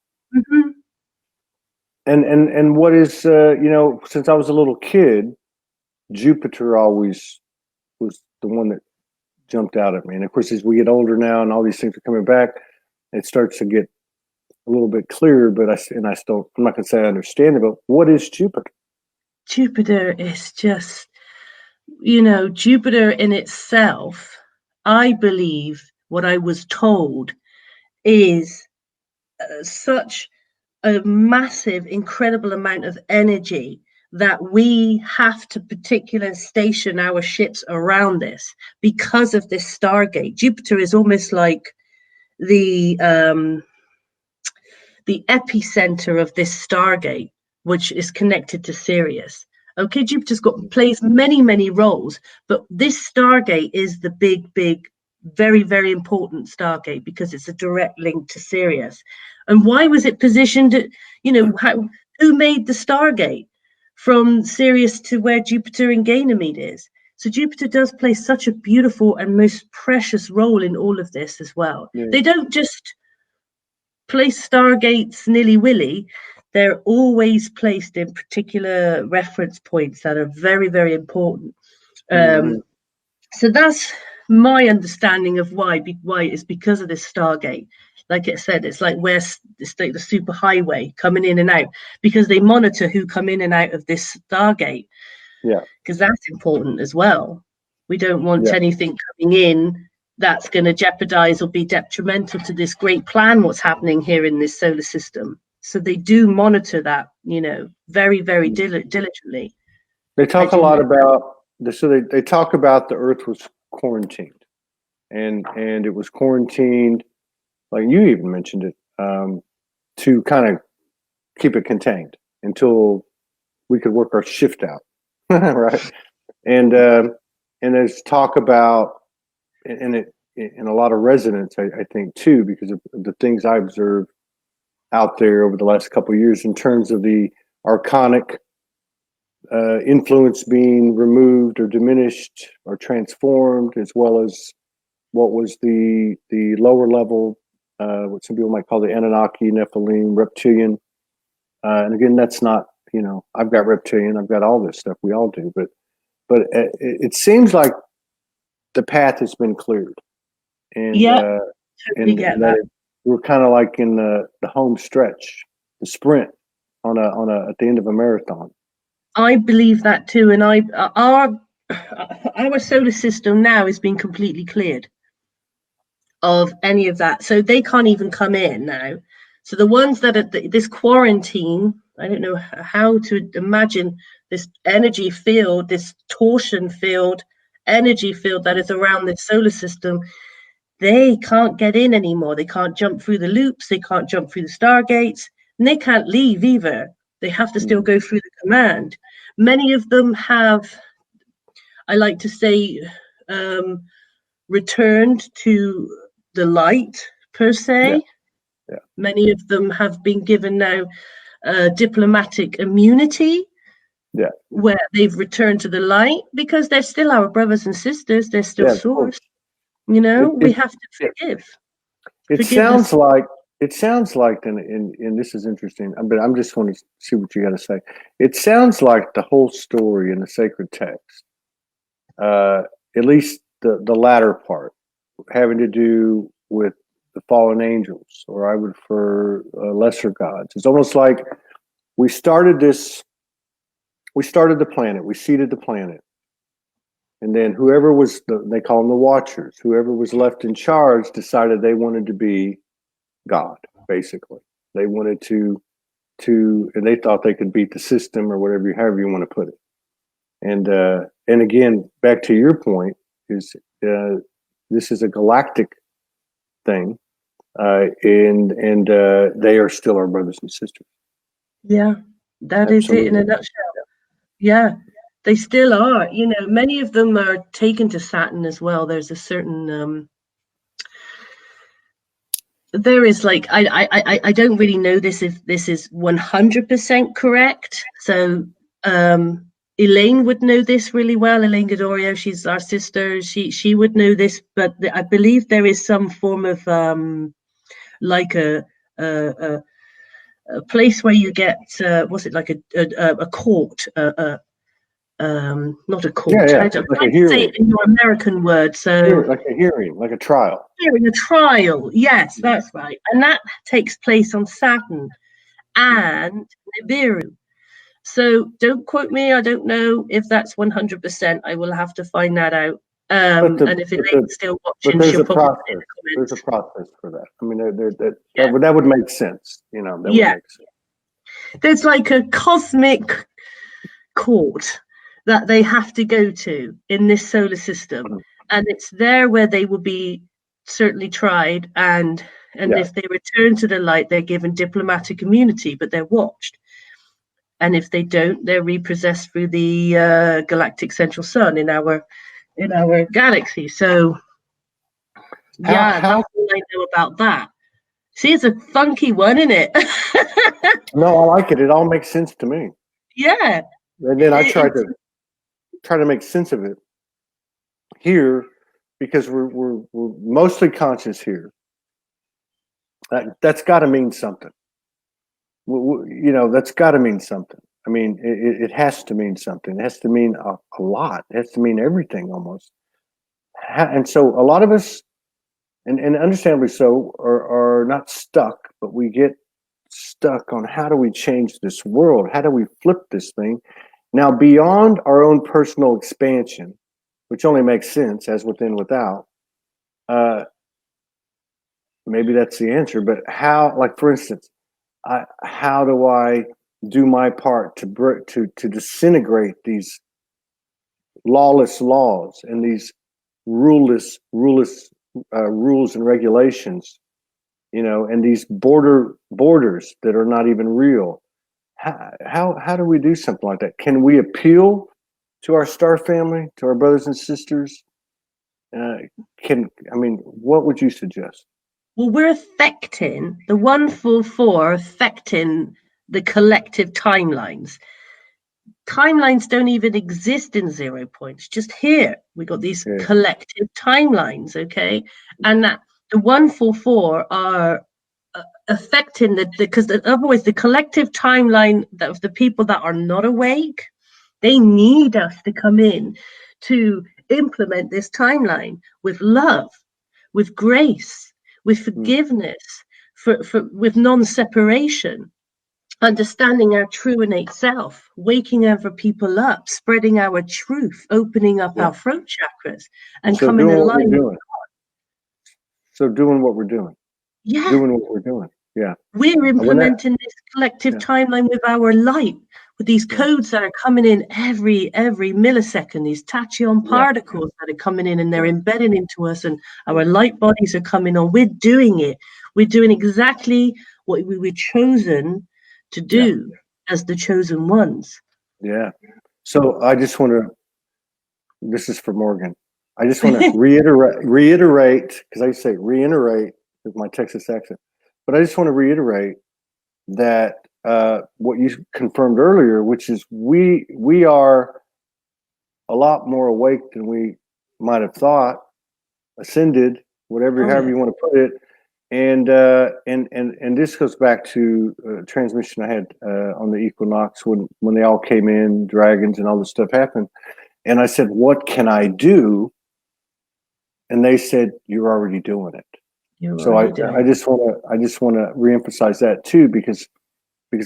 And what is you know, since I was a little kid, Jupiter always was the one that jumped out at me. And of course, as we get older now and all these things are coming back, it starts to get a little bit clearer, but I'm not going to say I understand it, but what is Jupiter? Jupiter is just, you know, Jupiter in itself, I believe what I was told is such a massive, incredible amount of energy that we have to particularly station our ships around this because of this Stargate. Jupiter is almost like the epicenter of this Stargate, which is connected to Sirius. Okay, Jupiter's plays many roles, but this Stargate is the big, very important Stargate because it's a direct link to Sirius. And why was it positioned at, you know, who made the Stargate from Sirius to where Jupiter and Ganymede is? So Jupiter does play such a beautiful and most precious role in all of this as well. Yeah. They don't just place Stargates nilly-willy. They're always placed in particular reference points that are very important. So that's my understanding of why it's because of this Stargate. Like I said, it's like where it's like the super highway coming in and out, because they monitor who come in and out of this Stargate. Yeah, because that's important as well. We don't want anything coming in that's going to jeopardize or be detrimental to this great plan, what's happening here in this solar system. So they do monitor that, you know, very diligently. They talk a lot about this. So they talk about the Earth was quarantined, and it was quarantined, like you even mentioned it, to kind of keep it contained until we could work our shift out, right? And there's talk about, and it in a lot of resonance, I think too, because of the things I observed out there over the last couple of years in terms of the archonic influence being removed or diminished or transformed, as well as what was the lower level, what some people might call the Anunnaki, Nephilim, reptilian. And again, that's not, you know, I've got reptilian, I've got all this stuff, we all do, but it seems like the path has been cleared, and totally get that. We're kind of like in the home stretch, the sprint on a at the end of a marathon. I believe that too, and our solar system now is being completely cleared of any of that, so they can't even come in now. So the ones that are this quarantine, I don't know how to imagine this energy field, this torsion field, energy field that is around the solar system. They can't get in anymore. They can't jump through the loops. They can't jump through the stargates, and they can't leave either. They have to still go through the command. Many of them have, I like to say, returned to the light per se. Yeah. Many of them have been given now diplomatic immunity, where they've returned to the light, because they're still our brothers and sisters. They're still source. You know, we have to forgive. It sounds like, and this is interesting, but I'm just want to see what you got to say. It sounds like the whole story in the sacred text, at least the latter part, having to do with the fallen angels, or I would refer lesser gods. It's almost like we started the planet, we seeded the planet. And then whoever was, they call them the watchers, whoever was left in charge decided they wanted to be God, basically. They wanted to, and they thought they could beat the system, or whatever, however you want to put it. And again, back to your point, is this is a galactic thing, and they are still our brothers and sisters. Yeah, that Absolutely. Is it in a nutshell. Yeah. They still are, you know. Many of them are taken to Saturn as well. There's a certain, there is like, I don't really know this if this is 100% correct. So Elaine would know this really well. Elaine Godorio, she's our sister. She would know this, but I believe there is some form of like a place where you get what's it, like a court. not a Yeah, court. yeah, I'm trying like a to say hearing. it in your American word. So Like a hearing, like a trial. hearing, a trial. Yes, that's right. And that takes place on Saturn and Nibiru. So don't quote me. I don't know if that's 100%. I will have to find that out. But And if Elaine's still watching, there's she'll a probably put it in process. the There's a comments. process for that. I mean, Yeah. that would make sense. You know, that would Yeah. make sense. There's like a cosmic court that they have to go to in this solar system, and it's there where they will be certainly tried, and Yeah. if they return to the light, they're given diplomatic immunity, but they're watched. And if they don't, they're repossessed through the galactic central sun in our galaxy. So yeah, How? that's all I know about that. See, it's a funky one, isn't it? No, I like it. It all makes sense to me. Yeah. And then I try to make sense of it here, because we're mostly conscious here. That's got to mean something. You know, that's got to mean something. I mean, it has to mean something. It has to mean a lot. It has to mean everything almost. And so a lot of us, and understandably so, are not stuck, but we get stuck on how do we change this world? How do we flip this thing? Now, beyond our own personal expansion, which only makes sense as within, without, maybe that's the answer. But how, like, for instance, how do I do my part to disintegrate these lawless laws and these ruleless rules and regulations, you know, and these borders that are not even real? How do we do something like that? Can we appeal to our star family, to our brothers and sisters? What would you suggest? Well, we're affecting the 144, affecting the collective timelines. Timelines don't even exist in 0 points. Just here, we got these collective timelines, okay? And that the 144 are affecting because otherwise the collective timeline of the people that are not awake, they need us to come in to implement this timeline with love, with grace, with forgiveness, with non-separation, understanding our true innate self, waking other people up, spreading our truth, opening up our throat chakras, and so coming alive. So doing what we're doing. Yeah. Doing what we're doing. Yeah. We're implementing this collective timeline with our light, with these codes that are coming in every millisecond, these tachyon particles that are coming in and they're embedding into us, and our light bodies are coming on. We're doing it. We're doing exactly what we were chosen to do as the chosen ones. Yeah. So I just want to, this is for Morgan. I just want to reiterate, because I say reiterate with my Texas accent, but I just want to reiterate that what you confirmed earlier, which is we are a lot more awake than we might have thought, ascended, however you want to put it. And this goes back to a transmission I had on the equinox when they all came in, dragons and all this stuff happened. And I said, what can I do? And they said, you're already doing it. I just want to reemphasize that too, because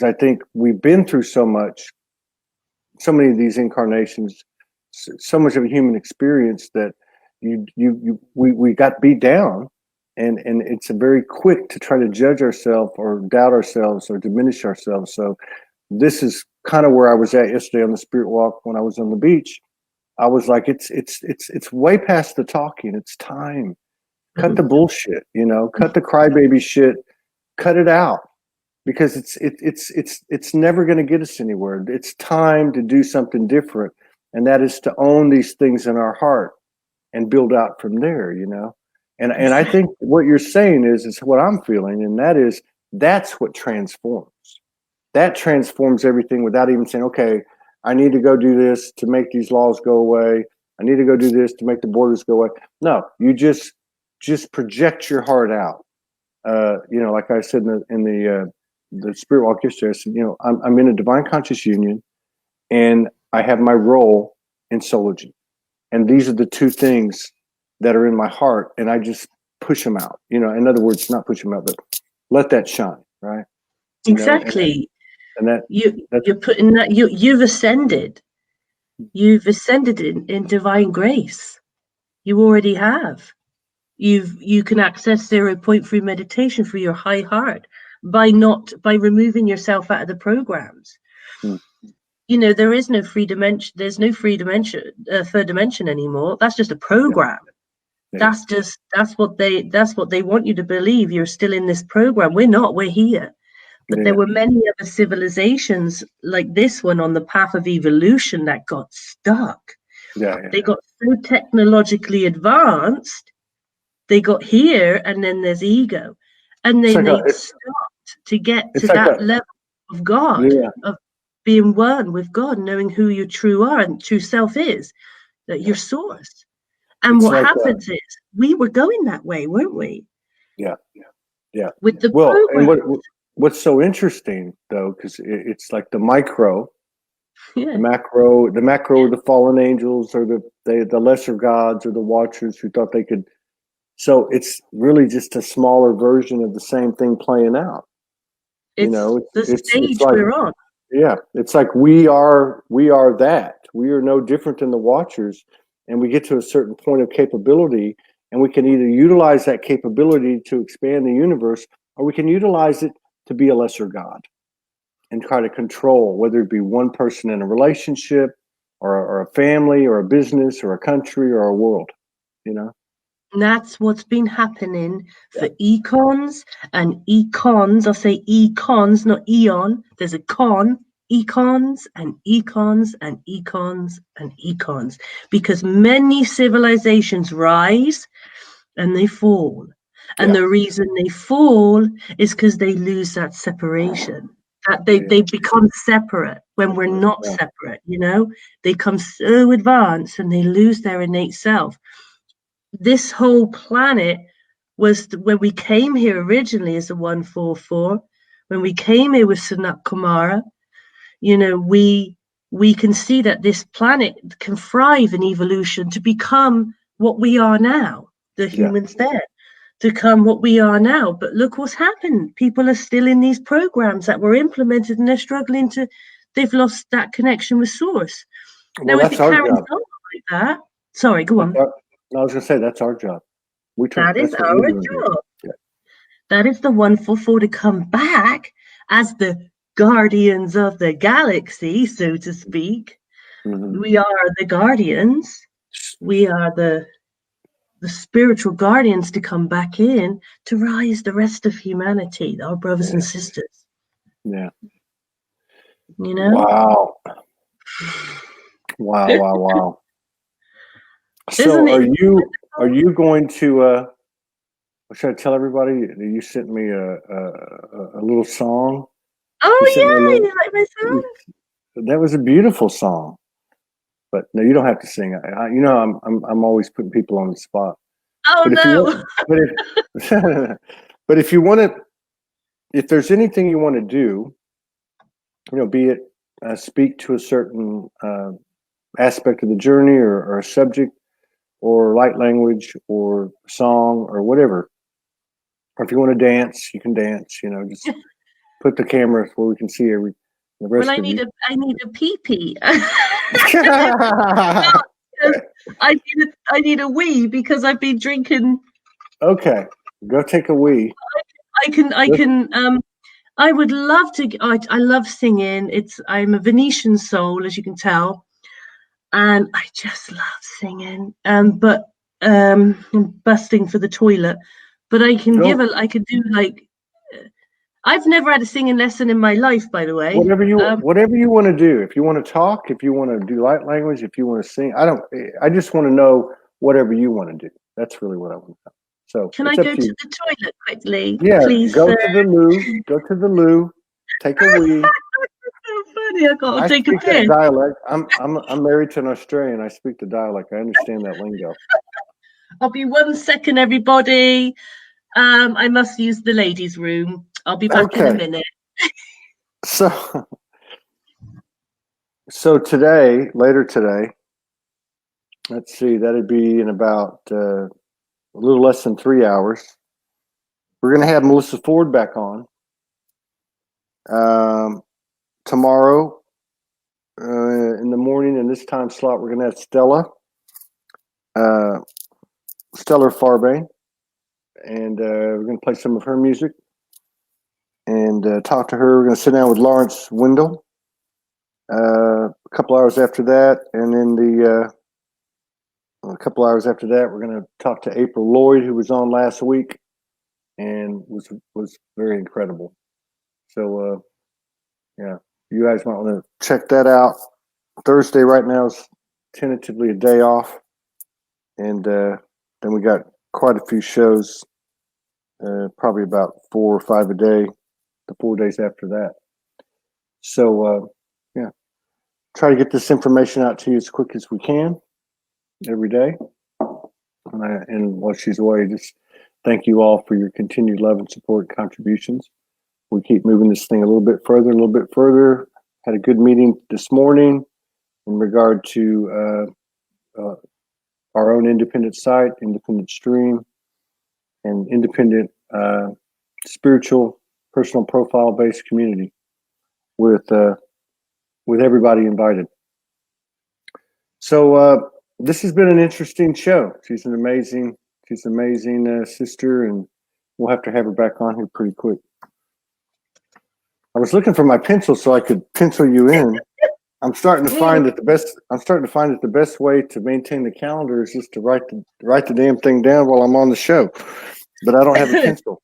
I think we've been through so many of these incarnations, so much of a human experience that we got beat down, and it's very quick to try to judge ourselves or doubt ourselves or diminish ourselves. So this is kind of where I was at yesterday on the spirit walk when I was on the beach. I was like, it's way past the talking. It's time. Cut the bullshit, cut the crybaby shit, cut it out, because it's never going to get us anywhere. It's time to do something different, and that is to own these things in our heart and build out from there, And I think what you're saying is what I'm feeling, and that's what transforms. That transforms everything without even saying, okay, I need to go do this to make these laws go away. I need to go do this to make the borders go away. No, you just project your heart out. Like I said in the spirit walk yesterday, I said, I'm in a divine conscious union, and I have my role in Soulogy. And these are the two things that are in my heart, and I just push them out. You know, in other words, not push them out, but let that shine, right? You know, Exactly. and You're putting that, you've ascended. You've ascended in divine grace. You already have. You can access 0 point through meditation for your high heart by removing yourself out of the programs. You know, there is no free dimension. There's no free dimension, third dimension anymore. That's just a program. Yeah. That's what they want you to believe. You're still in this program. We're not. We're here. But there were many other civilizations like this one on the path of evolution that got stuck. They got so technologically advanced. They got here, and then there's ego, and then they stopped to get to that level of God, of being one with God, knowing who your true are and true self is, that your source. And what happens is we were going that way, weren't we? Yeah. With the and what's so interesting though, because it's like the micro, the macro, the fallen angels, or the lesser gods, or the watchers who thought they could. So it's really just a smaller version of the same thing playing out. It's the stage like, we're on. Yeah, it's like we are that. We are no different than the watchers, and we get to a certain point of capability, and we can either utilize that capability to expand the universe, or we can utilize it to be a lesser god and try to control, whether it be one person in a relationship, or a family, or a business, or a country, or a world, you know? And that's what's been happening for econs and econs. I'll say econs, not eon. There's a con, econs and econs and econs and econs. Because many civilizations rise and they fall. And the reason they fall is because they lose that separation. That they become separate when we're not separate, you know? They come so advanced and they lose their innate self. This whole planet was when we came here originally as a 144. When we came here with Sanat Kumara, you know, we can see that this planet can thrive in evolution to become what we are now. The humans there to come what we are now. But look what's happened. People are still in these programs that were implemented, and they're struggling to. They've lost that connection with Source. Well, now, if it carries on like that, sorry, go on. I was going to say, that's our job. That is our job. Yeah. That is the 144 to come back as the guardians of the galaxy, so to speak. Mm-hmm. We are the guardians. We are the spiritual guardians to come back in to rise the rest of humanity, our brothers and sisters. Yeah. You know? Wow. So are you going to should I tell everybody that you sent me a little song? Oh yeah, you like my song? That was a beautiful song. But no, you don't have to sing. You know, I'm always putting people on the spot. Oh no! But if you want to, if there's anything you want to do, you know, be it speak to a certain aspect of the journey, or a subject, or light language, or song, or whatever. Or if you want to dance, you can dance. You know, just put the camera where we can see the rest. Well, I need a pee-pee. I need a wee because I've been drinking. Okay, go take a wee. I would love to. I love singing. I'm a Venetian soul, as you can tell, and I just love singing. But I'm busting for the toilet. But I can do like. I've never had a singing lesson in my life, by the way. Whatever you want to do. If you want to talk, if you want to do light language, if you want to sing, I just want to know whatever you want to do. That's really what I want to know. So can I go to the toilet quickly? Yeah, please, go to the loo. Go to the loo. Take a wee. So funny. I gotta take a piss. Dialect. I'm married to an Australian. I speak the dialect. I understand that lingo. I'll be 1 second, everybody. I must use the ladies' room. I'll be back in a minute. So So today, later today, let's see, that'd be in about a little less than 3 hours. We're going to have Melissa Ford back on. Tomorrow, in the morning, in this time slot, we're going to have Stellar Farbane, and we're going to play some of her music and talk to her. We're going to sit down with Lawrence Wendell a couple hours after that, and then a couple hours after that, we're going to talk to April Lloyd, who was on last week and was very incredible. So, yeah, you guys might want to check that out. Thursday right now is tentatively a day off, and then we got quite a few shows, probably about 4 or 5 a day, the 4 days after that. So, yeah, try to get this information out to you as quick as we can every day. And while she's away, just thank you all for your continued love and support and contributions. We keep moving this thing a little bit further. Had a good meeting this morning in regard to our own independent site, independent stream, and independent spiritual personal profile based community with everybody invited. So this has been an interesting show. She's an amazing sister, and we'll have to have her back on here pretty quick. I was looking for my pencil so I could pencil you in. I'm starting to find that the best way to maintain the calendar is just to write the damn thing down while I'm on the show. But I don't have a pencil,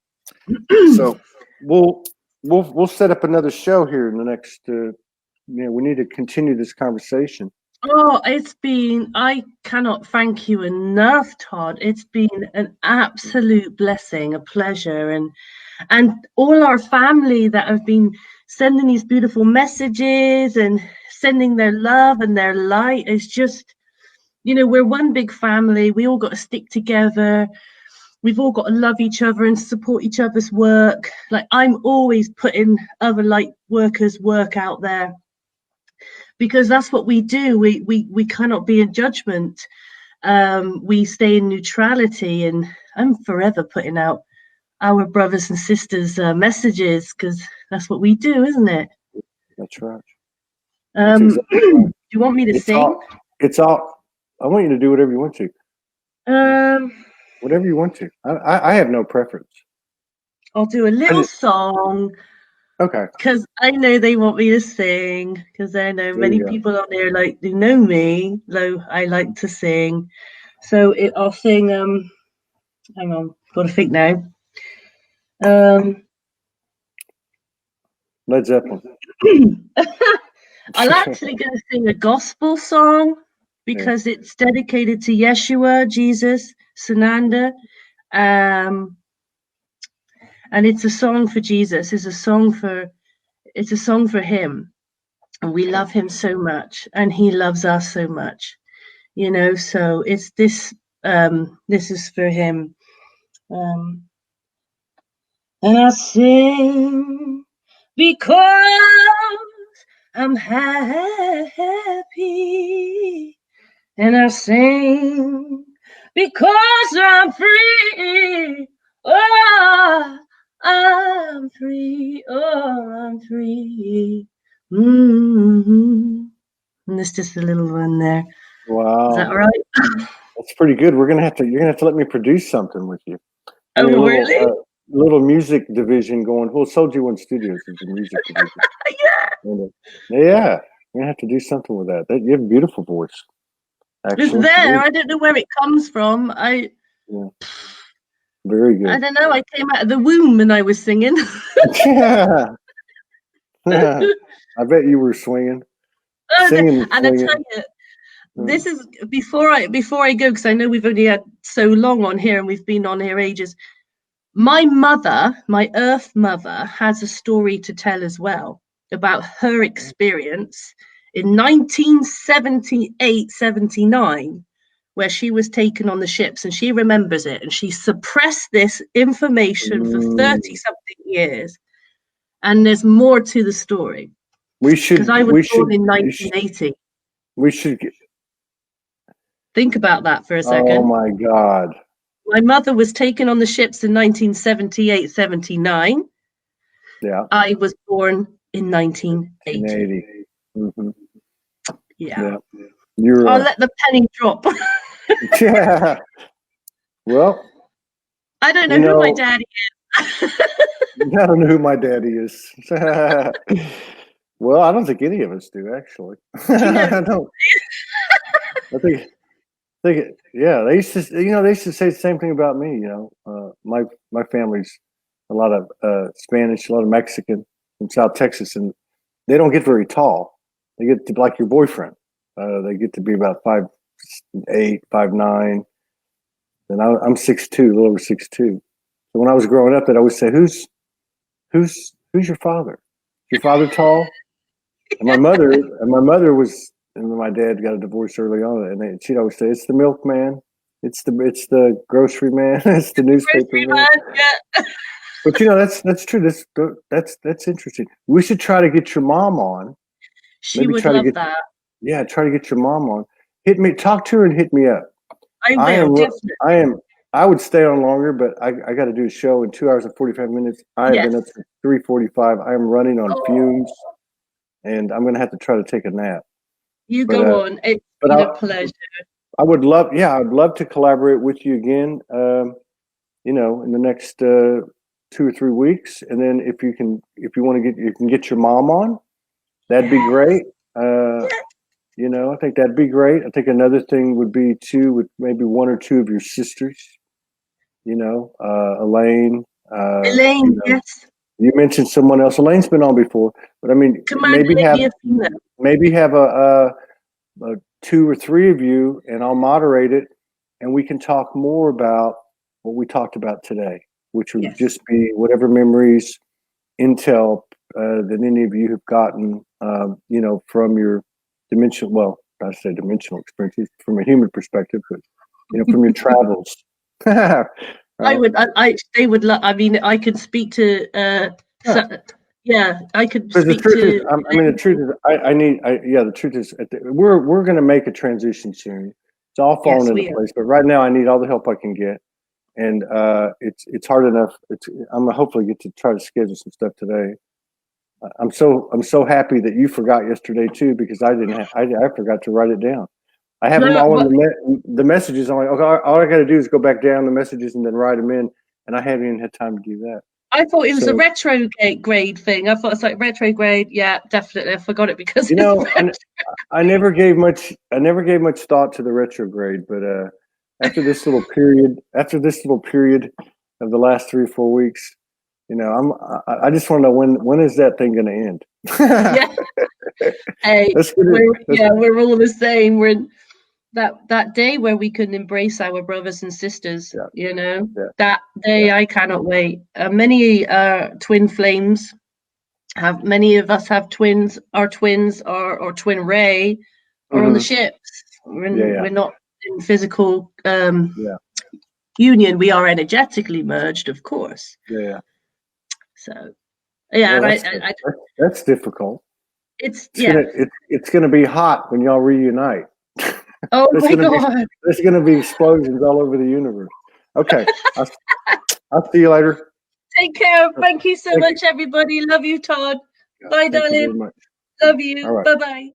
so we'll set up another show here in the next. We need to continue this conversation. Oh, I cannot thank you enough, Todd. It's been an absolute blessing, a pleasure, and all our family that have been sending these beautiful messages and sending their love and their light is just, we're one big family. We all got to stick together. We've all got to love each other and support each other's work. Like, I'm always putting other light workers' work out there, because that's what we do. We cannot be in judgment. We stay in neutrality, and I'm forever putting out our brothers and sisters' messages, because that's what we do, isn't it? That's right. Do you want me to sing? It's all. I want you to do whatever you want to. Whatever you want to. I have no preference. I'll do a little song. Okay. Because I know they want me to sing, because I know many people out there who know me, though I like to sing. So I'll sing, hang on, got to think now. Led Zeppelin. I'm actually going to sing a gospel song, because it's dedicated to Yeshua, Jesus, Sananda. And it's a song for Jesus. It's a song for him. And we love him so much, and he loves us so much. So it's this is for him. And I sing because I'm happy, and I sing because I'm free. Oh, I'm free. Oh, I'm free. And there's just a little one there. Wow. Is that right? That's pretty good. You're gonna have to let me produce something with you. Really? Little music division going. Well, SoulogyOneStudios is the music division. Yeah. You're gonna have to do something with that. You have a beautiful voice. Actually. It's there. I don't know where it comes from. Very good. I don't know. I came out of the womb and I was singing. Yeah. I bet you were swinging. And I tell you, this is before I go, because I know we've only had so long on here and we've been on here ages. My mother, my Earth mother, has a story to tell as well about her experience in 1978-79, where she was taken on the ships, and she remembers it, and she suppressed this information for 30-something years. And there's more to the story. We should. Because I was We should. born in 1980. We should. Think about that for a Oh second. my God. My mother was taken on the ships in 1978, 79. Yeah. I was born in 1980. 1980. Mm-hmm. Yeah. You're. I'll let the penny drop. Yeah. Well, I don't know who my daddy is. I don't know who my daddy is. Well, I don't think any of us do, actually. I don't. I think, yeah. They used to, they used to say the same thing about me. My family's a lot of Spanish, a lot of Mexican from South Texas, and they don't get very tall. They get to be like your boyfriend. They get to be about 5'8", 5'9". And I'm 6'2", a little over 6'2". So when I was growing up, they'd always say, "Who's your father? Your father tall?" And my mother was, and my dad got a divorce early on, and she'd always say, "It's the milkman, it's the grocery man, it's the newspaper man." Yeah. But that's true. That's interesting. We should try to get your mom on. She would love that. Yeah, try to get your mom on. Talk to her and hit me up. I will, definitely. I would stay on longer, but I got to do a show in 2 hours and 45 minutes. I have been up to 3:45. I am running on fumes, and I'm going to have to try to take a nap. You go on. It's been a pleasure. I'd love to collaborate with you again. In the next 2 or 3 weeks, and then if you can get your mom on, that'd be great. I think that'd be great. I think another thing would be too, with maybe one or two of your sisters. Elaine. Elaine, yes. You mentioned someone else. Elaine's been on before, but I mean, maybe have a 2 or 3 of you, and I'll moderate it, and we can talk more about what we talked about today, which would just be whatever memories, intel that any of you have gotten, from your dimensional. Well, I say dimensional experiences from a human perspective, but from your travels. They would love. I mean, I could speak to. I could speak the truth to. Is, the truth is, the truth is, we're going to make a transition soon. It's all falling into place, but right now I need all the help I can get, and it's hard enough. I'm gonna hopefully get to try to schedule some stuff today. I'm so happy that you forgot yesterday too, because I didn't. I forgot to write it down. I have them all in the messages. I'm like, okay, all I got to do is go back down the messages and then write them in, and I haven't even had time to do that. I thought it was a retrograde thing. I thought it's like retrograde. Yeah, definitely. I forgot it because I never gave much thought to the retrograde, but after this little period of the last 3 or 4 weeks, I just want to know when is that thing going to end? Yeah. Hey, we're all the same. We're in that day where we can embrace our brothers and sisters. That day I cannot wait. Many twin flames many of us have twins. Our twins or twin ray are on the ships. We're not in physical union. We are energetically merged, of course. So that's difficult. It's going to be hot when y'all reunite. Oh my God! There's going to be explosions all over the universe. Okay, I'll see you later. Take care. Thank you so much, everybody. Love you, Todd. Bye, darling. You very much. Love you. Right. Bye-bye.